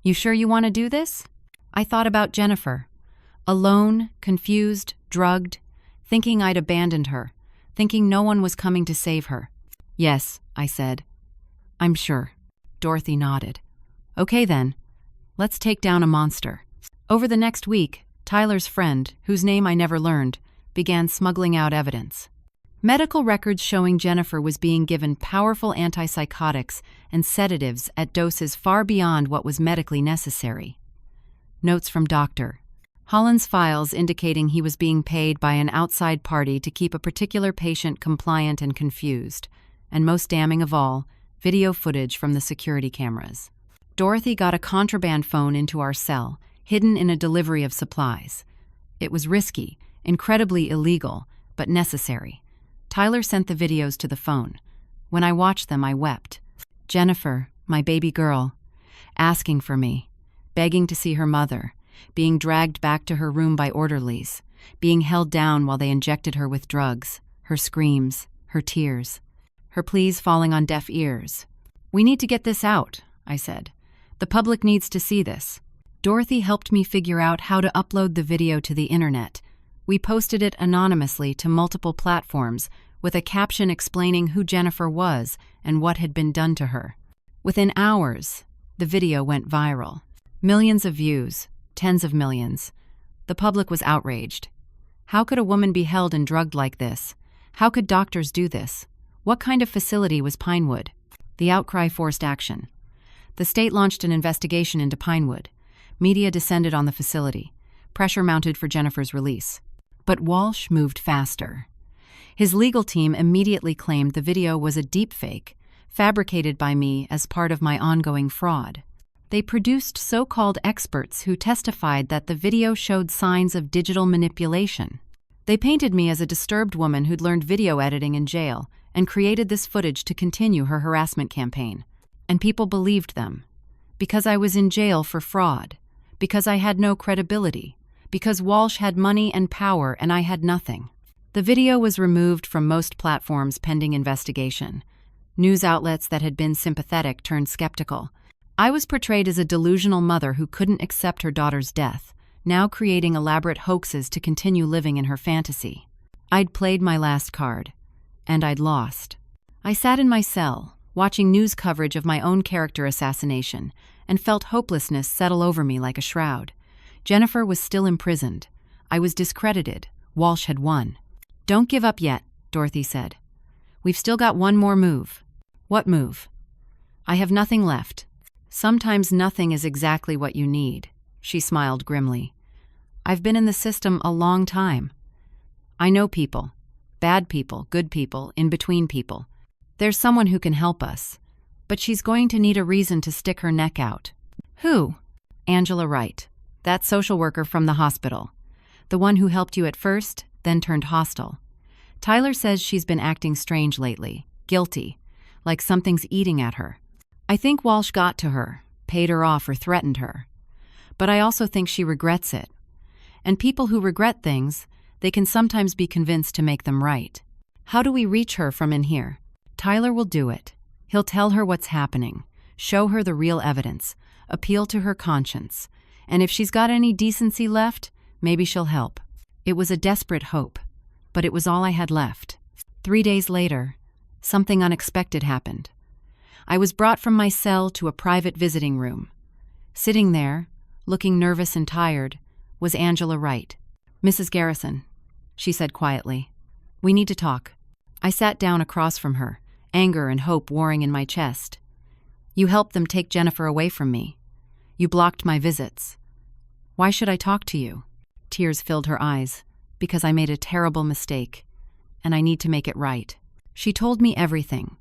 You sure you want to do this? I thought about Jennifer. Alone, confused, drugged, thinking I'd abandoned her, thinking no one was coming to save her. Yes, I said. I'm sure. Dorothy nodded. Okay then. Let's take down a monster. Over the next week, Tyler's friend, whose name I never learned, began smuggling out evidence. Medical records showing Jennifer was being given powerful antipsychotics and sedatives at doses far beyond what was medically necessary. Notes from doctor. Holland's files indicating he was being paid by an outside party to keep a particular patient compliant and confused. And most damning of all, video footage from the security cameras. Dorothy got a contraband phone into our cell, hidden in a delivery of supplies. It was risky, incredibly illegal, but necessary. Tyler sent the videos to the phone. When I watched them, I wept. Jennifer, my baby girl, asking for me, begging to see her mother, being dragged back to her room by orderlies, being held down while they injected her with drugs, her screams, her tears, her pleas falling on deaf ears. We need to get this out, I said. The public needs to see this. Dorothy helped me figure out how to upload the video to the internet. We posted it anonymously to multiple platforms with a caption explaining who Jennifer was and what had been done to her. Within hours, the video went viral. Millions of views, tens of millions. The public was outraged. How could a woman be held and drugged like this? How could doctors do this? What kind of facility was Pinewood? The outcry forced action. The state launched an investigation into Pinewood. Media descended on the facility. Pressure mounted for Jennifer's release. But Walsh moved faster. His legal team immediately claimed the video was a deepfake, fabricated by me as part of my ongoing fraud. They produced so-called experts who testified that the video showed signs of digital manipulation. They painted me as a disturbed woman who'd learned video editing in jail and created this footage to continue her harassment campaign. And people believed them. Because I was in jail for fraud. Because I had no credibility. Because Walsh had money and power and I had nothing. The video was removed from most platforms pending investigation. News outlets that had been sympathetic turned skeptical. I was portrayed as a delusional mother who couldn't accept her daughter's death, now creating elaborate hoaxes to continue living in her fantasy. I'd played my last card. And I'd lost. I sat in my cell, watching news coverage of my own character assassination, and felt hopelessness settle over me like a shroud. Jennifer was still imprisoned. I was discredited. Walsh had won. "Don't give up yet," Dorothy said. "We've still got one more move." "What move?" "I have nothing left." "Sometimes nothing is exactly what you need," she smiled grimly. "I've been in the system a long time. I know people. Bad people, good people, in-between people. There's someone who can help us. But she's going to need a reason to stick her neck out." "Who?" "Angela Wright. That social worker from the hospital. The one who helped you at first, then turned hostile. Tyler says she's been acting strange lately, guilty, like something's eating at her. I think Walsh got to her, paid her off or threatened her. But I also think she regrets it. And people who regret things, they can sometimes be convinced to make them right. How do we reach her from in here?" "Tyler will do it. He'll tell her what's happening, show her the real evidence, appeal to her conscience. And if she's got any decency left, maybe she'll help." It was a desperate hope, but it was all I had left. 3 days later, something unexpected happened. I was brought from my cell to a private visiting room. Sitting there, looking nervous and tired, was Angela Wright. "Mrs. Garrison," she said quietly, "we need to talk." I sat down across from her, anger and hope warring in my chest. "You helped them take Jennifer away from me. You blocked my visits. Why should I talk to you?" Tears filled her eyes, "Because I made a terrible mistake, and I need to make it right." She told me everything.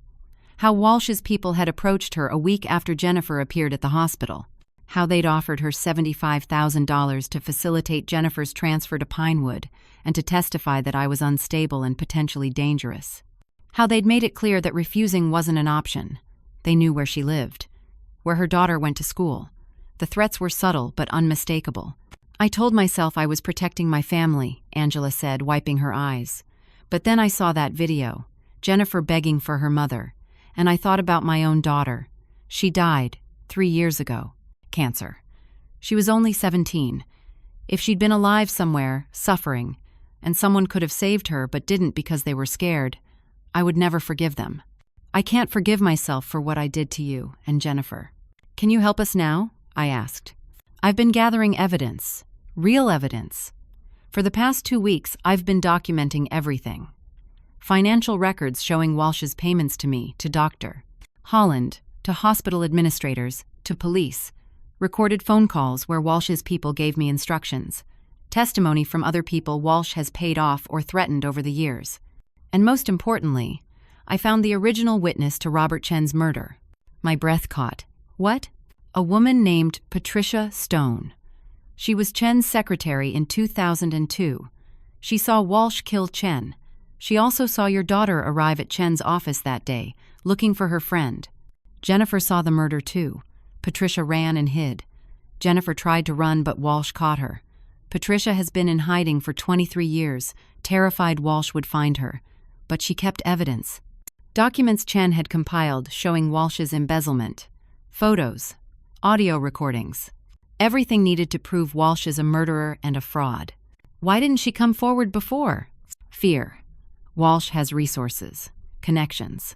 How Walsh's people had approached her a week after Jennifer appeared at the hospital. How they'd offered her $75,000 to facilitate Jennifer's transfer to Pinewood and to testify that I was unstable and potentially dangerous. How they'd made it clear that refusing wasn't an option. They knew where she lived, where her daughter went to school. The threats were subtle but unmistakable. "I told myself I was protecting my family," Angela said, wiping her eyes. "But then I saw that video, Jennifer begging for her mother, and I thought about my own daughter. She died 3 years ago. Cancer. She was only 17. If she'd been alive somewhere, suffering, and someone could have saved her but didn't because they were scared, I would never forgive them. I can't forgive myself for what I did to you and Jennifer." "Can you help us now?" I asked. "I've been gathering evidence, real evidence. For the past 2 weeks, I've been documenting everything. Financial records showing Walsh's payments to me, to Dr. Holland, to hospital administrators, to police, recorded phone calls where Walsh's people gave me instructions, testimony from other people Walsh has paid off or threatened over the years. And most importantly, I found the original witness to Robert Chen's murder." My breath caught. "What?" "A woman named Patricia Stone. She was Chen's secretary in 2002. She saw Walsh kill Chen. She also saw your daughter arrive at Chen's office that day, looking for her friend. Jennifer saw the murder too. Patricia ran and hid. Jennifer tried to run, but Walsh caught her. Patricia has been in hiding for 23 years, terrified Walsh would find her. But she kept evidence. Documents Chen had compiled showing Walsh's embezzlement. Photos. Audio recordings. Everything needed to prove Walsh is a murderer and a fraud. Why didn't she come forward before? Fear. Walsh has resources. Connections.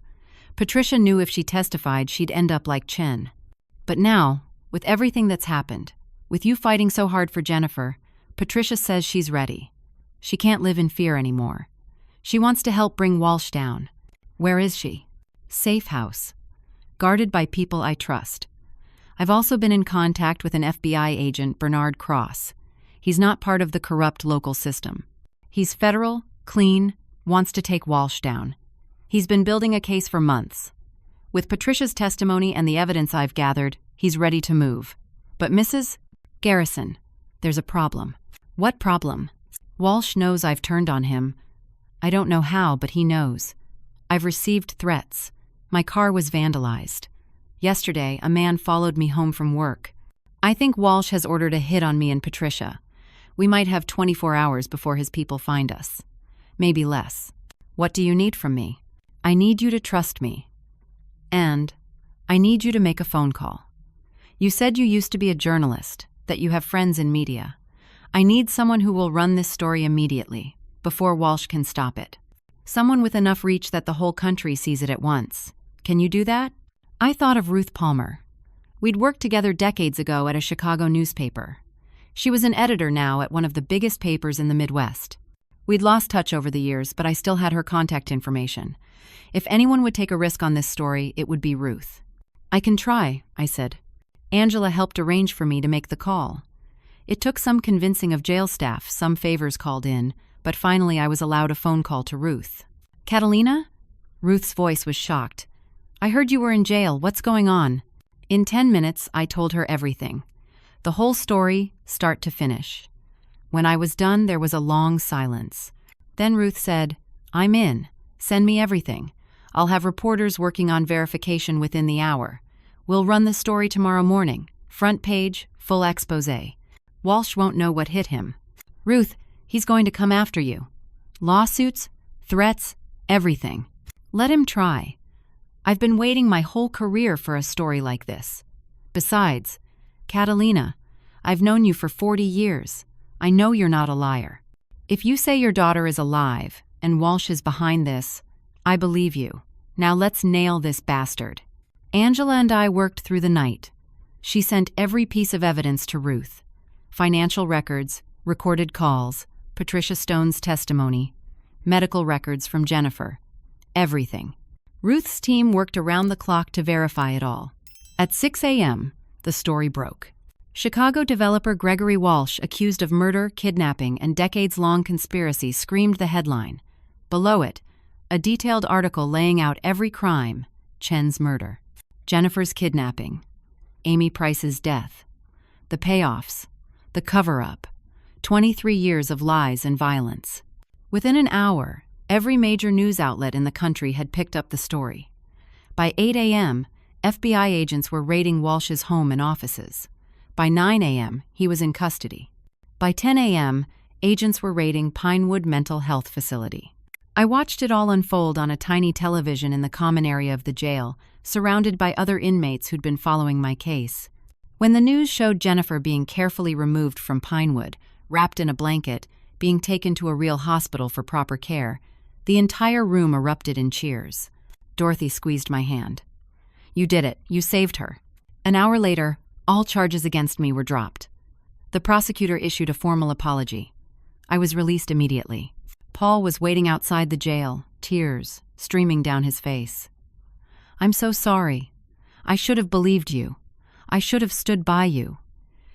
Patricia knew if she testified she'd end up like Chen. But now, with everything that's happened, with you fighting so hard for Jennifer, Patricia says she's ready. She can't live in fear anymore. She wants to help bring Walsh down. Where is she? Safe house. Guarded by people I trust. I've also been in contact with an FBI agent, Bernard Cross. He's not part of the corrupt local system. He's federal, clean, wants to take Walsh down. He's been building a case for months. With Patricia's testimony and the evidence I've gathered, he's ready to move. But Mrs. Garrison, there's a problem. What problem? Walsh knows I've turned on him. I don't know how, but he knows. I've received threats. My car was vandalized. Yesterday, a man followed me home from work. I think Walsh has ordered a hit on me and Patricia. We might have 24 hours before his people find us. Maybe less. What do you need from me? I need you to trust me. And I need you to make a phone call. You said you used to be a journalist, that you have friends in media. I need someone who will run this story immediately, before Walsh can stop it. Someone with enough reach that the whole country sees it at once. Can you do that? I thought of Ruth Palmer. We'd worked together decades ago at a Chicago newspaper. She was an editor now at one of the biggest papers in the Midwest. We'd lost touch over the years, but I still had her contact information. If anyone would take a risk on this story, it would be Ruth. I can try, I said. Angela helped arrange for me to make the call. It took some convincing of jail staff, some favors called in, but finally I was allowed a phone call to Ruth. Catalina? Ruth's voice was shocked. I heard you were in jail. What's going on? In 10 minutes, I told her everything. The whole story, start to finish. When I was done, there was a long silence. Then Ruth said, I'm in. Send me everything. I'll have reporters working on verification within the hour. We'll run the story tomorrow morning. Front page, full exposé. Walsh won't know what hit him. Ruth, he's going to come after you. Lawsuits, threats, everything. Let him try. I've been waiting my whole career for a story like this. Besides, Catalina, I've known you for 40 years. I know you're not a liar. If you say your daughter is alive and Walsh is behind this, I believe you. Now let's nail this bastard. Angela and I worked through the night. She sent every piece of evidence to Ruth. Financial records, recorded calls, Patricia Stone's testimony, medical records from Jennifer. Everything. Ruth's team worked around the clock to verify it all. At 6 a.m., the story broke. Chicago developer Gregory Walsh, accused of murder, kidnapping, and decades-long conspiracy, screamed the headline. Below it, a detailed article laying out every crime: Chen's murder, Jennifer's kidnapping, Amy Price's death, the payoffs, the cover-up, 23 years of lies and violence. Within an hour, every major news outlet in the country had picked up the story. By 8 a.m., FBI agents were raiding Walsh's home and offices. By 9 a.m., he was in custody. By 10 a.m., agents were raiding Pinewood Mental Health Facility. I watched it all unfold on a tiny television in the common area of the jail, surrounded by other inmates who'd been following my case. When the news showed Jennifer being carefully removed from Pinewood, wrapped in a blanket, being taken to a real hospital for proper care, the entire room erupted in cheers. Dorothy squeezed my hand. You did it. You saved her. An hour later, all charges against me were dropped. The prosecutor issued a formal apology. I was released immediately. Paul was waiting outside the jail, tears streaming down his face. I'm so sorry. I should have believed you. I should have stood by you.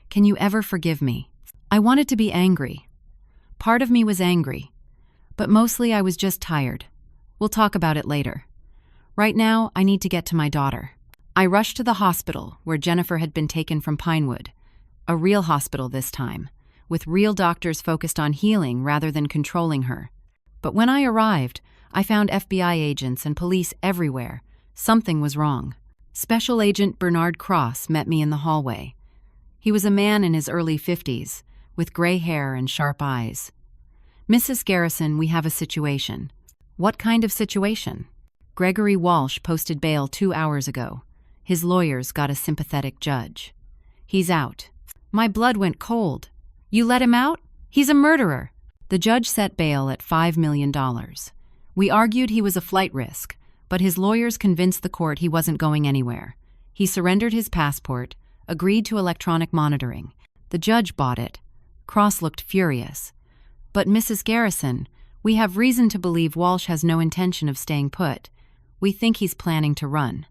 Can you ever forgive me? I wanted to be angry. Part of me was angry, but mostly I was just tired. We'll talk about it later. Right now, I need to get to my daughter. I rushed to the hospital where Jennifer had been taken from Pinewood, a real hospital this time, with real doctors focused on healing rather than controlling her. But when I arrived, I found FBI agents and police everywhere. Something was wrong. Special Agent Bernard Cross met me in the hallway. He was a man in his early 50s, with gray hair and sharp eyes. Mrs. Garrison, we have a situation. What kind of situation? Gregory Walsh posted bail 2 hours ago. His lawyers got a sympathetic judge. He's out. My blood went cold. You let him out? He's a murderer. The judge set bail at $5 million. We argued he was a flight risk, but his lawyers convinced the court he wasn't going anywhere. He surrendered his passport, agreed to electronic monitoring. The judge bought it. Cross looked furious. But Mrs. Garrison, we have reason to believe Walsh has no intention of staying put. We think he's planning to run.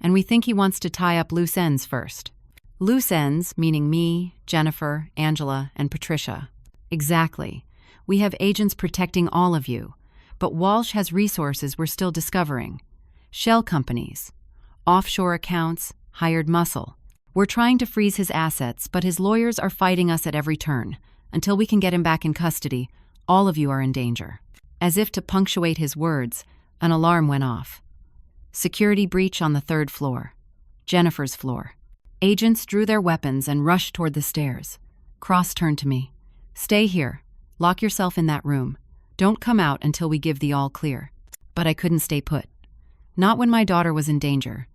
And we think he wants to tie up loose ends first. Loose ends, meaning me, Jennifer, Angela, and Patricia. Exactly. We have agents protecting all of you, but Walsh has resources we're still discovering. Shell companies, offshore accounts, hired muscle. We're trying to freeze his assets, but his lawyers are fighting us at every turn. Until we can get him back in custody, all of you are in danger. As if to punctuate his words, an alarm went off. Security breach on the 3rd floor. Jennifer's floor. Agents drew their weapons and rushed toward the stairs. Cross turned to me. Stay here. Lock yourself in that room. Don't come out until we give the all clear. But I couldn't stay put. Not when my daughter was in danger.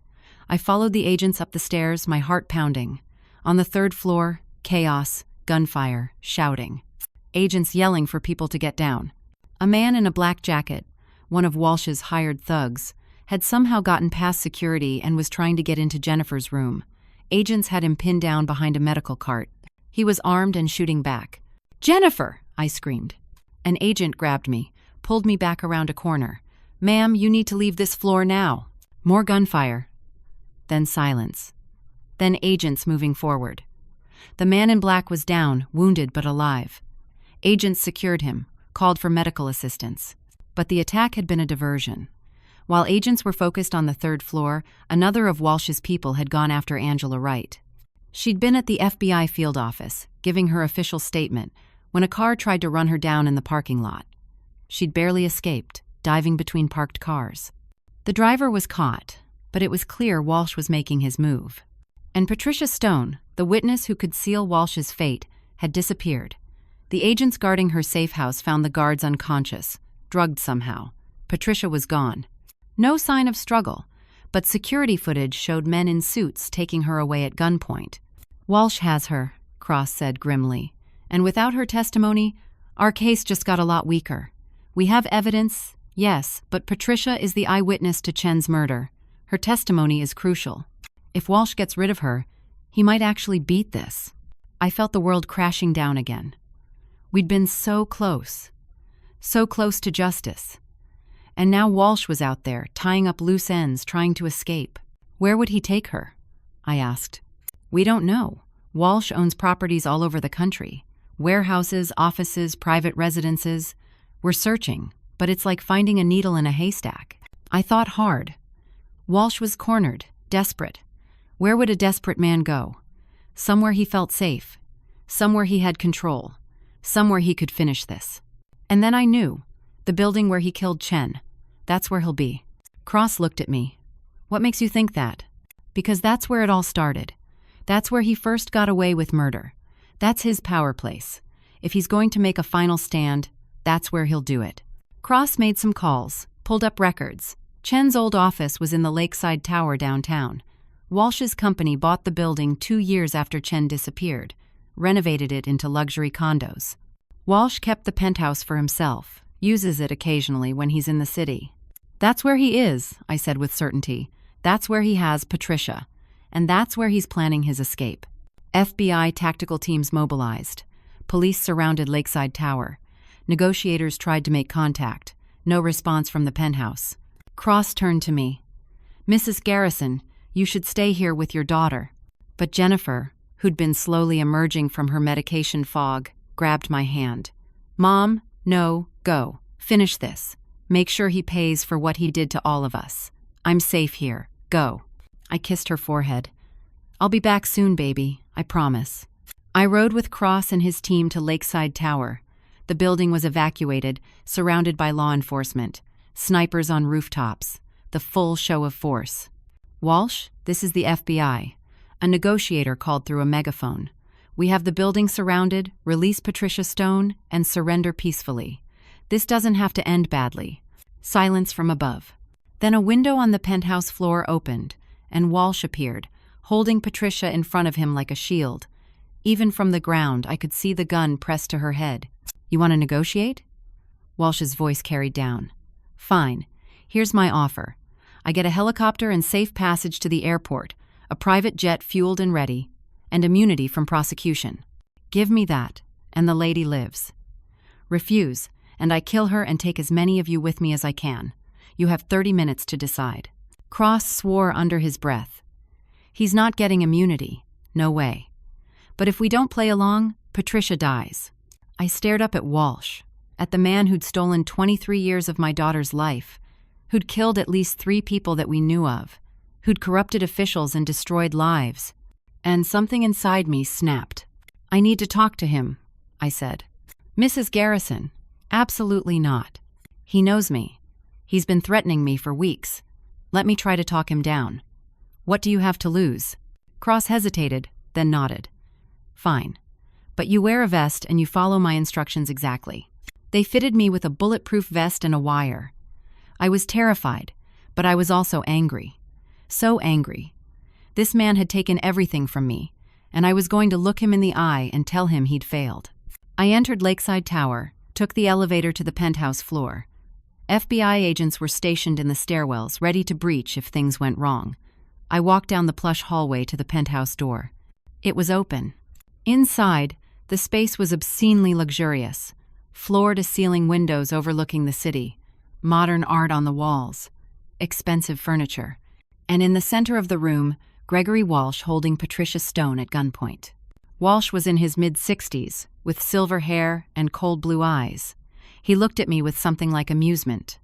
I followed the agents up the stairs, my heart pounding. On the 3rd floor, chaos, gunfire, shouting. Agents yelling for people to get down. A man in a black jacket, one of Walsh's hired thugs, had somehow gotten past security and was trying to get into Jennifer's room. Agents had him pinned down behind a medical cart. He was armed and shooting back. "Jennifer!" I screamed. An agent grabbed me, pulled me back around a corner. "Ma'am, you need to leave this floor now." More gunfire. Then silence. Then agents moving forward. The man in black was down, wounded but alive. Agents secured him, called for medical assistance. But the attack had been a diversion. While agents were focused on the 3rd floor, another of Walsh's people had gone after Angela Wright. She'd been at the FBI field office, giving her official statement, when a car tried to run her down in the parking lot. She'd barely escaped, diving between parked cars. The driver was caught, but it was clear Walsh was making his move. And Patricia Stone, the witness who could seal Walsh's fate, had disappeared. The agents guarding her safe house found the guards unconscious, drugged somehow. Patricia was gone. No sign of struggle, but security footage showed men in suits taking her away at gunpoint. "Walsh has her," Cross said grimly. "And without her testimony, our case just got a lot weaker. We have evidence, yes, but Patricia is the eyewitness to Chen's murder. Her testimony is crucial. If Walsh gets rid of her, he might actually beat this." I felt the world crashing down again. We'd been so close to justice. And now Walsh was out there, tying up loose ends, trying to escape. Where would he take her? I asked. We don't know. Walsh owns properties all over the country. Warehouses, offices, private residences. We're searching, but it's like finding a needle in a haystack. I thought hard. Walsh was cornered, desperate. Where would a desperate man go? Somewhere he felt safe. Somewhere he had control. Somewhere he could finish this. And then I knew. The building where he killed Chen. That's where he'll be. Cross looked at me. What makes you think that? Because that's where it all started. That's where he first got away with murder. That's his power place. If he's going to make a final stand, that's where he'll do it. Cross made some calls, pulled up records. Chen's old office was in the Lakeside Tower downtown. Walsh's company bought the building 2 years after Chen disappeared, renovated it into luxury condos. Walsh kept the penthouse for himself, uses it occasionally when he's in the city. That's where he is, I said with certainty. That's where he has Patricia. And that's where he's planning his escape. FBI tactical teams mobilized. Police surrounded Lakeside Tower. Negotiators tried to make contact. No response from the penthouse. Cross turned to me. "Mrs. Garrison, you should stay here with your daughter." But Jennifer, who'd been slowly emerging from her medication fog, grabbed my hand. "Mom, no, go. Finish this. Make sure he pays for what he did to all of us. I'm safe here. Go." I kissed her forehead. "I'll be back soon, baby. I promise." I rode with Cross and his team to Lakeside Tower. The building was evacuated, surrounded by law enforcement. Snipers on rooftops. The full show of force. "Walsh, this is the FBI." A negotiator called through a megaphone. "We have the building surrounded, release Patricia Stone, and surrender peacefully. This doesn't have to end badly." Silence from above. Then a window on the penthouse floor opened, and Walsh appeared, holding Patricia in front of him like a shield. Even from the ground, I could see the gun pressed to her head. "You want to negotiate?" Walsh's voice carried down. "Fine. Here's my offer. I get a helicopter and safe passage to the airport, a private jet fueled and ready, and immunity from prosecution. Give me that, and the lady lives. Refuse, and I kill her and take as many of you with me as I can. You have 30 minutes to decide." Cross swore under his breath. "He's not getting immunity. No way. But if we don't play along, Patricia dies. I stared up at Walsh, at the man who'd stolen 23 years of my daughter's life, who'd killed at least 3 people that we knew of, who'd corrupted officials and destroyed lives. And something inside me snapped. I need to talk to him, I said. Mrs. Garrison, absolutely not. He knows me. He's been threatening me for weeks. Let me try to talk him down. What do you have to lose? Cross hesitated, then nodded. Fine. But you wear a vest and you follow my instructions exactly. They fitted me with a bulletproof vest and a wire. I was terrified, but I was also angry. So angry. This man had taken everything from me, and I was going to look him in the eye and tell him he'd failed. I entered Lakeside Tower, took the elevator to the penthouse floor. FBI agents were stationed in the stairwells, ready to breach if things went wrong. I walked down the plush hallway to the penthouse door. It was open. Inside, the space was obscenely luxurious. Floor-to-ceiling windows overlooking the city, modern art on the walls, expensive furniture, and in the center of the room, Gregory Walsh holding Patricia Stone at gunpoint. Walsh was in his mid-60s, with silver hair and cold blue eyes. He looked at me with something like amusement.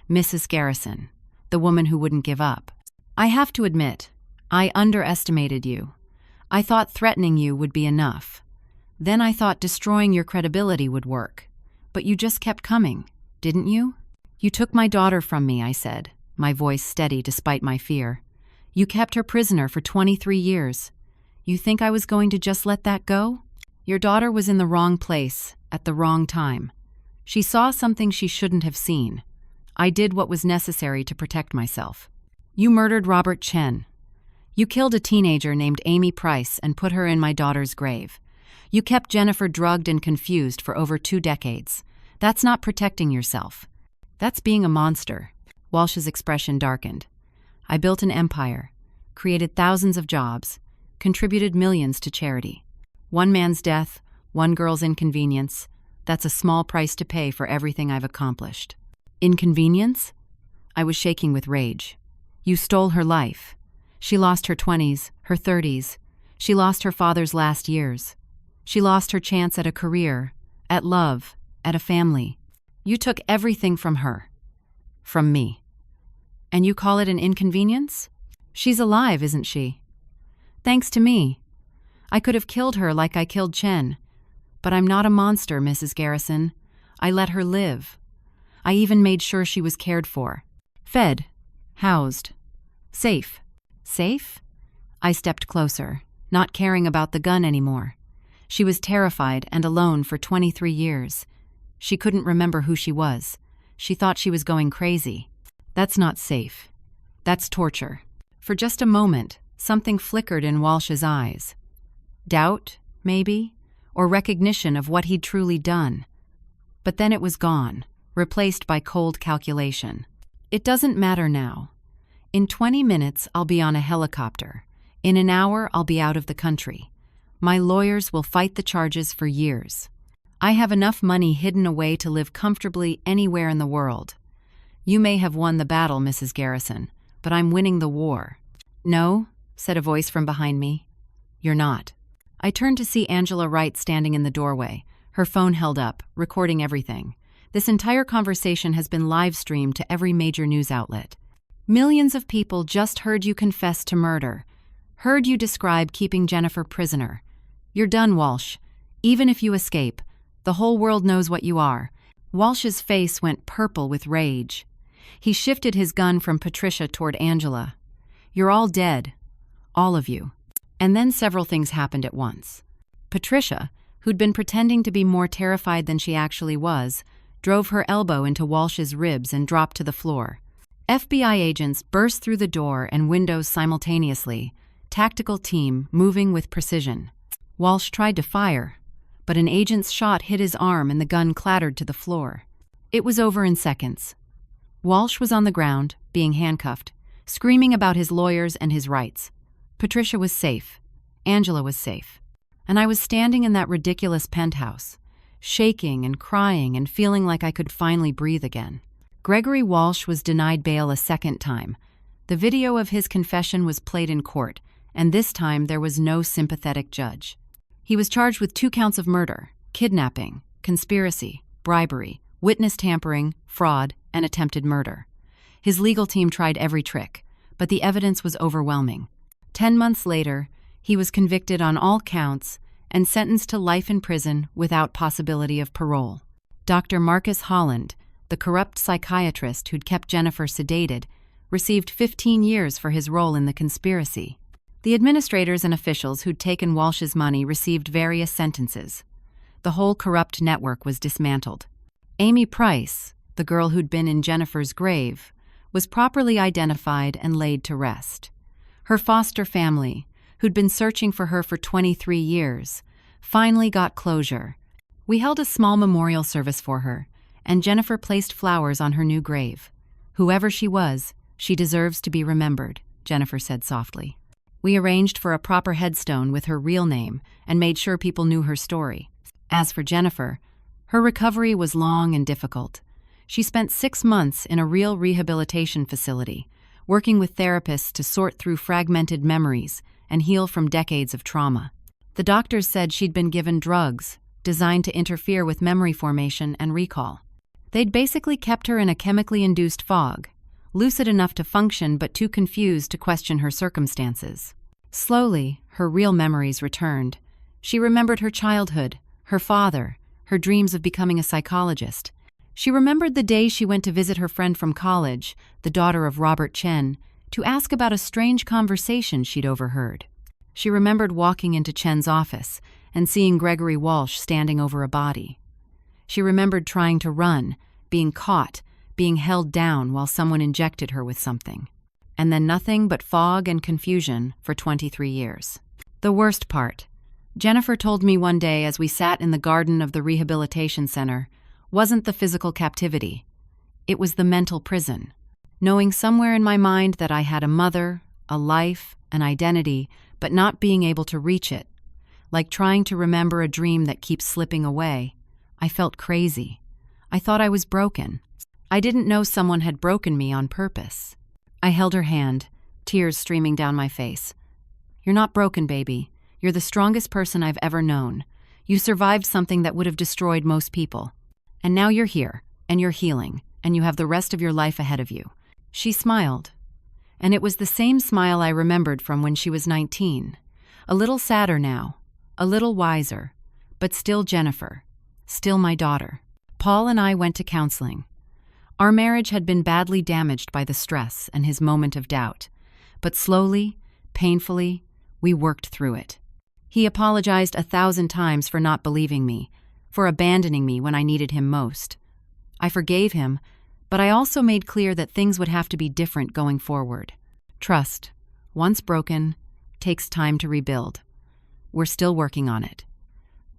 Mrs. Garrison, the woman who wouldn't give up. I have to admit, I underestimated you. I thought threatening you would be enough. Then I thought destroying your credibility would work. But you just kept coming, didn't you? You took my daughter from me, I said, my voice steady despite my fear. You kept her prisoner for 23 years. You think I was going to just let that go? Your daughter was in the wrong place, at the wrong time. She saw something she shouldn't have seen. I did what was necessary to protect myself. You murdered Robert Chen. You killed a teenager named Amy Price and put her in my daughter's grave. You kept Jennifer drugged and confused for over 2 decades. That's not protecting yourself. That's being a monster. Walsh's expression darkened. I built an empire, created thousands of jobs, contributed millions to charity. One man's death, one girl's inconvenience, that's a small price to pay for everything I've accomplished. Inconvenience? I was shaking with rage. You stole her life. She lost her 20s, her 30s. She lost her father's last years. She lost her chance at a career, at love, at a family. You took everything from her. From me. And you call it an inconvenience? She's alive, isn't she? Thanks to me. I could have killed her like I killed Chen. But I'm not a monster, Mrs. Garrison. I let her live. I even made sure she was cared for. Fed. Housed. Safe. Safe? I stepped closer, not caring about the gun anymore. She was terrified and alone for 23 years. She couldn't remember who she was. She thought she was going crazy. That's not safe. That's torture. For just a moment, something flickered in Walsh's eyes. Doubt, maybe, or recognition of what he'd truly done. But then it was gone, replaced by cold calculation. It doesn't matter now. In 20 minutes, I'll be on a helicopter. In an hour, I'll be out of the country. My lawyers will fight the charges for years. I have enough money hidden away to live comfortably anywhere in the world. You may have won the battle, Mrs. Garrison, but I'm winning the war. No, said a voice from behind me. You're not. I turned to see Angela Wright standing in the doorway, her phone held up, recording everything. This entire conversation has been live-streamed to every major news outlet. Millions of people just heard you confess to murder, heard you describe keeping Jennifer prisoner. You're done, Walsh. Even if you escape, the whole world knows what you are. Walsh's face went purple with rage. He shifted his gun from Patricia toward Angela. You're all dead. All of you. And then several things happened at once. Patricia, who'd been pretending to be more terrified than she actually was, drove her elbow into Walsh's ribs and dropped to the floor. FBI agents burst through the door and windows simultaneously, tactical team moving with precision. Walsh tried to fire, but an agent's shot hit his arm and the gun clattered to the floor. It was over in seconds. Walsh was on the ground, being handcuffed, screaming about his lawyers and his rights. Patricia was safe. Angela was safe. And I was standing in that ridiculous penthouse, shaking and crying and feeling like I could finally breathe again. Gregory Walsh was denied bail a second time. The video of his confession was played in court, and this time there was no sympathetic judge. He was charged with 2 counts of murder, kidnapping, conspiracy, bribery, witness tampering, fraud, and attempted murder. His legal team tried every trick, but the evidence was overwhelming. 10 months later, he was convicted on all counts and sentenced to life in prison without possibility of parole. Dr. Marcus Holland, the corrupt psychiatrist who'd kept Jennifer sedated, received 15 years for his role in the conspiracy. The administrators and officials who'd taken Walsh's money received various sentences. The whole corrupt network was dismantled. Amy Price, the girl who'd been in Jennifer's grave, was properly identified and laid to rest. Her foster family, who'd been searching for her for 23 years, finally got closure. We held a small memorial service for her, and Jennifer placed flowers on her new grave. "Whoever she was, she deserves to be remembered," Jennifer said softly. We arranged for a proper headstone with her real name and made sure people knew her story. As for Jennifer, her recovery was long and difficult. She spent 6 months in a real rehabilitation facility, working with therapists to sort through fragmented memories and heal from decades of trauma. The doctors said she'd been given drugs designed to interfere with memory formation and recall. They'd basically kept her in a chemically induced fog, lucid enough to function but too confused to question her circumstances. Slowly, her real memories returned. She remembered her childhood, her father, her dreams of becoming a psychologist. She remembered the day she went to visit her friend from college, the daughter of Robert Chen, to ask about a strange conversation she'd overheard. She remembered walking into Chen's office and seeing Gregory Walsh standing over a body. She remembered trying to run, being caught, being held down while someone injected her with something. And then nothing but fog and confusion for 23 years. The worst part, Jennifer told me one day as we sat in the garden of the rehabilitation center, wasn't the physical captivity. It was the mental prison. Knowing somewhere in my mind that I had a mother, a life, an identity, but not being able to reach it. Like trying to remember a dream that keeps slipping away. I felt crazy. I thought I was broken. I didn't know someone had broken me on purpose. I held her hand, tears streaming down my face. "You're not broken, baby. You're the strongest person I've ever known. You survived something that would have destroyed most people. And now you're here, and you're healing, and you have the rest of your life ahead of you." She smiled. And it was the same smile I remembered from when she was 19. A little sadder now, a little wiser, but still Jennifer, still my daughter. Paul and I went to counseling. Our marriage had been badly damaged by the stress and his moment of doubt, but slowly, painfully, we worked through it. He apologized 1,000 times for not believing me, for abandoning me when I needed him most. I forgave him, but I also made clear that things would have to be different going forward. Trust, once broken, takes time to rebuild. We're still working on it.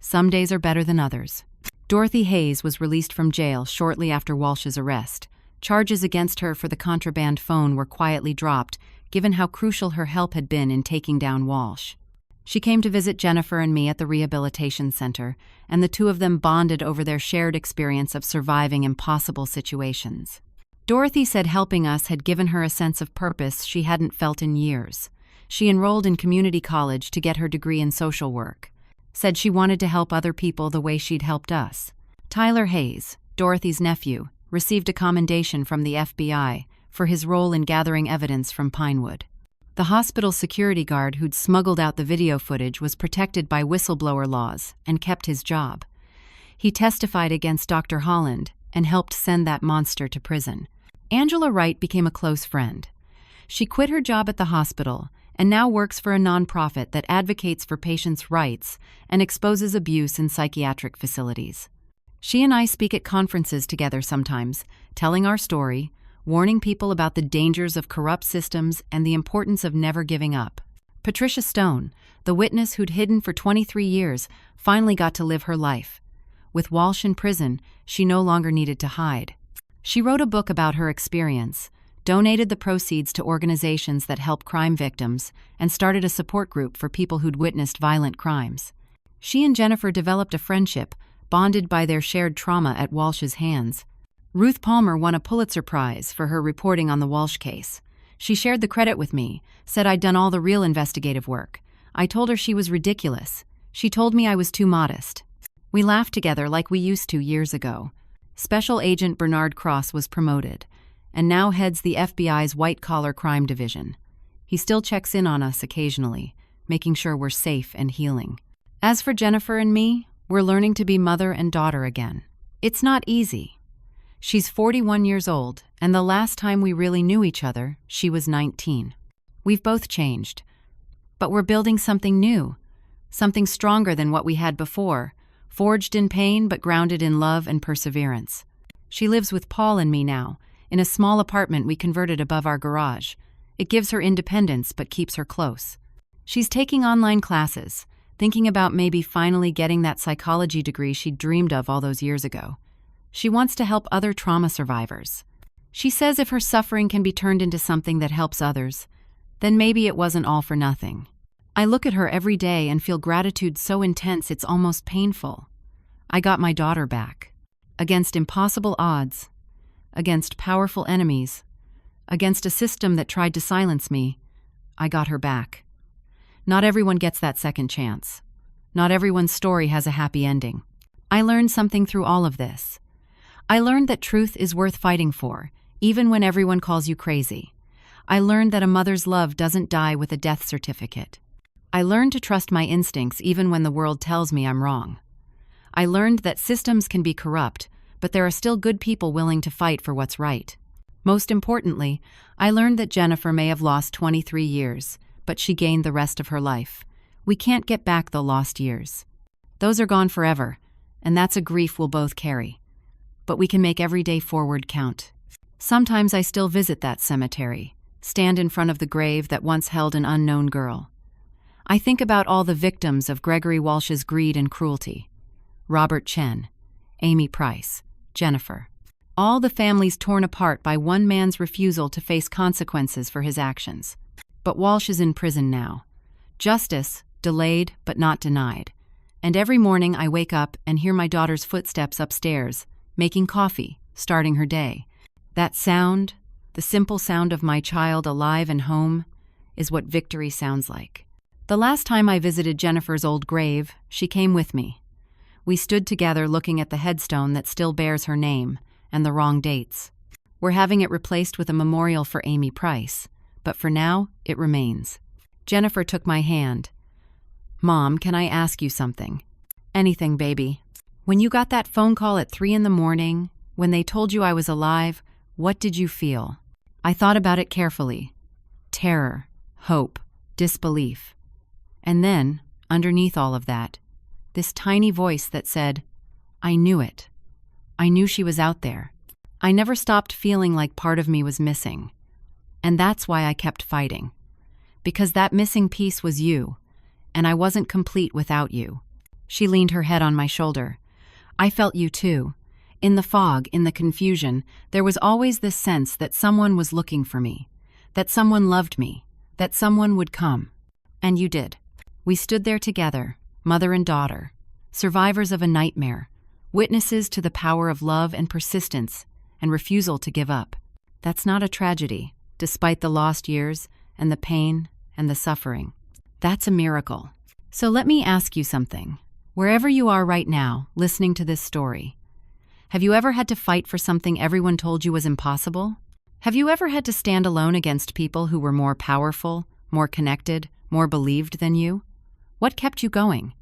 Some days are better than others. Dorothy Hayes was released from jail shortly after Walsh's arrest. Charges against her for the contraband phone were quietly dropped, given how crucial her help had been in taking down Walsh. She came to visit Jennifer and me at the rehabilitation center, and the two of them bonded over their shared experience of surviving impossible situations. Dorothy said helping us had given her a sense of purpose she hadn't felt in years. She enrolled in community college to get her degree in social work. Said she wanted to help other people the way she'd helped us. Tyler Hayes, Dorothy's nephew, received a commendation from the FBI for his role in gathering evidence from Pinewood. The hospital security guard who'd smuggled out the video footage was protected by whistleblower laws and kept his job. He testified against Dr. Holland and helped send that monster to prison. Angela Wright became a close friend. She quit her job at the hospital and now works for a nonprofit that advocates for patients' rights and exposes abuse in psychiatric facilities. She and I speak at conferences together sometimes, telling our story, warning people about the dangers of corrupt systems and the importance of never giving up. Patricia Stone, the witness who'd hidden for 23 years, finally got to live her life. With Walsh in prison, she no longer needed to hide. She wrote a book about her experience, donated the proceeds to organizations that help crime victims, and started a support group for people who'd witnessed violent crimes. She and Jennifer developed a friendship, bonded by their shared trauma at Walsh's hands. Ruth Palmer won a Pulitzer Prize for her reporting on the Walsh case. She shared the credit with me, said I'd done all the real investigative work. I told her she was ridiculous. She told me I was too modest. We laughed together like we used to years ago. Special Agent Bernard Cross was promoted, and now heads the FBI's white-collar crime division. He still checks in on us occasionally, making sure we're safe and healing. As for Jennifer and me, we're learning to be mother and daughter again. It's not easy. She's 41 years old, and the last time we really knew each other, she was 19. We've both changed, but we're building something new, something stronger than what we had before, forged in pain but grounded in love and perseverance. She lives with Paul and me now, in a small apartment we converted above our garage. It gives her independence but keeps her close. She's taking online classes, thinking about maybe finally getting that psychology degree she dreamed of all those years ago. She wants to help other trauma survivors. She says if her suffering can be turned into something that helps others, then maybe it wasn't all for nothing. I look at her every day and feel gratitude so intense it's almost painful. I got my daughter back. Against impossible odds, against powerful enemies, against a system that tried to silence me, I got her back. Not everyone gets that second chance. Not everyone's story has a happy ending. I learned something through all of this. I learned that truth is worth fighting for, even when everyone calls you crazy. I learned that a mother's love doesn't die with a death certificate. I learned to trust my instincts even when the world tells me I'm wrong. I learned that systems can be corrupt, but there are still good people willing to fight for what's right. Most importantly, I learned that Jennifer may have lost 23 years, but she gained the rest of her life. We can't get back the lost years. Those are gone forever, and that's a grief we'll both carry. But we can make every day forward count. Sometimes I still visit that cemetery, stand in front of the grave that once held an unknown girl. I think about all the victims of Gregory Walsh's greed and cruelty. Robert Chen, Amy Price, Jennifer. All the families torn apart by one man's refusal to face consequences for his actions. But Walsh is in prison now. Justice, delayed but not denied. And every morning I wake up and hear my daughter's footsteps upstairs, making coffee, starting her day. That sound, the simple sound of my child alive and home, is what victory sounds like. The last time I visited Jennifer's old grave, she came with me. We stood together looking at the headstone that still bears her name, and the wrong dates. We're having it replaced with a memorial for Amy Price, but for now, it remains. Jennifer took my hand. "Mom, can I ask you something?" "Anything, baby." "When you got that phone call at 3 a.m, when they told you I was alive, what did you feel?" I thought about it carefully. Terror, hope, disbelief. And then, underneath all of that, this tiny voice that said, "I knew it. I knew she was out there." I never stopped feeling like part of me was missing. And that's why I kept fighting. Because that missing piece was you, and I wasn't complete without you. She leaned her head on my shoulder. I felt you too. In the fog, in the confusion, there was always this sense that someone was looking for me, that someone loved me, that someone would come. And you did. We stood there together, mother and daughter, survivors of a nightmare, witnesses to the power of love and persistence and refusal to give up. That's not a tragedy, despite the lost years and the pain and the suffering. That's a miracle. So let me ask you something. Wherever you are right now, listening to this story, have you ever had to fight for something everyone told you was impossible? Have you ever had to stand alone against people who were more powerful, more connected, more believed than you? What kept you going?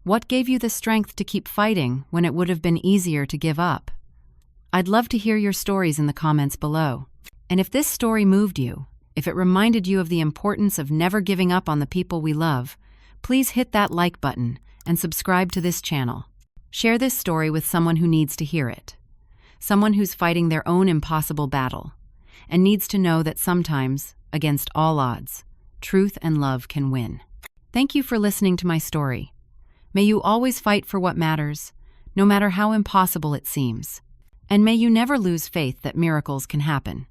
What gave you the strength to keep fighting when it would have been easier to give up? I'd love to hear your stories in the comments below. And if this story moved you, if it reminded you of the importance of never giving up on the people we love, please hit that like button and subscribe to this channel. Share this story with someone who needs to hear it. Someone who's fighting their own impossible battle and needs to know that sometimes, against all odds, truth and love can win. Thank you for listening to my story. May you always fight for what matters, no matter how impossible it seems. And may you never lose faith that miracles can happen.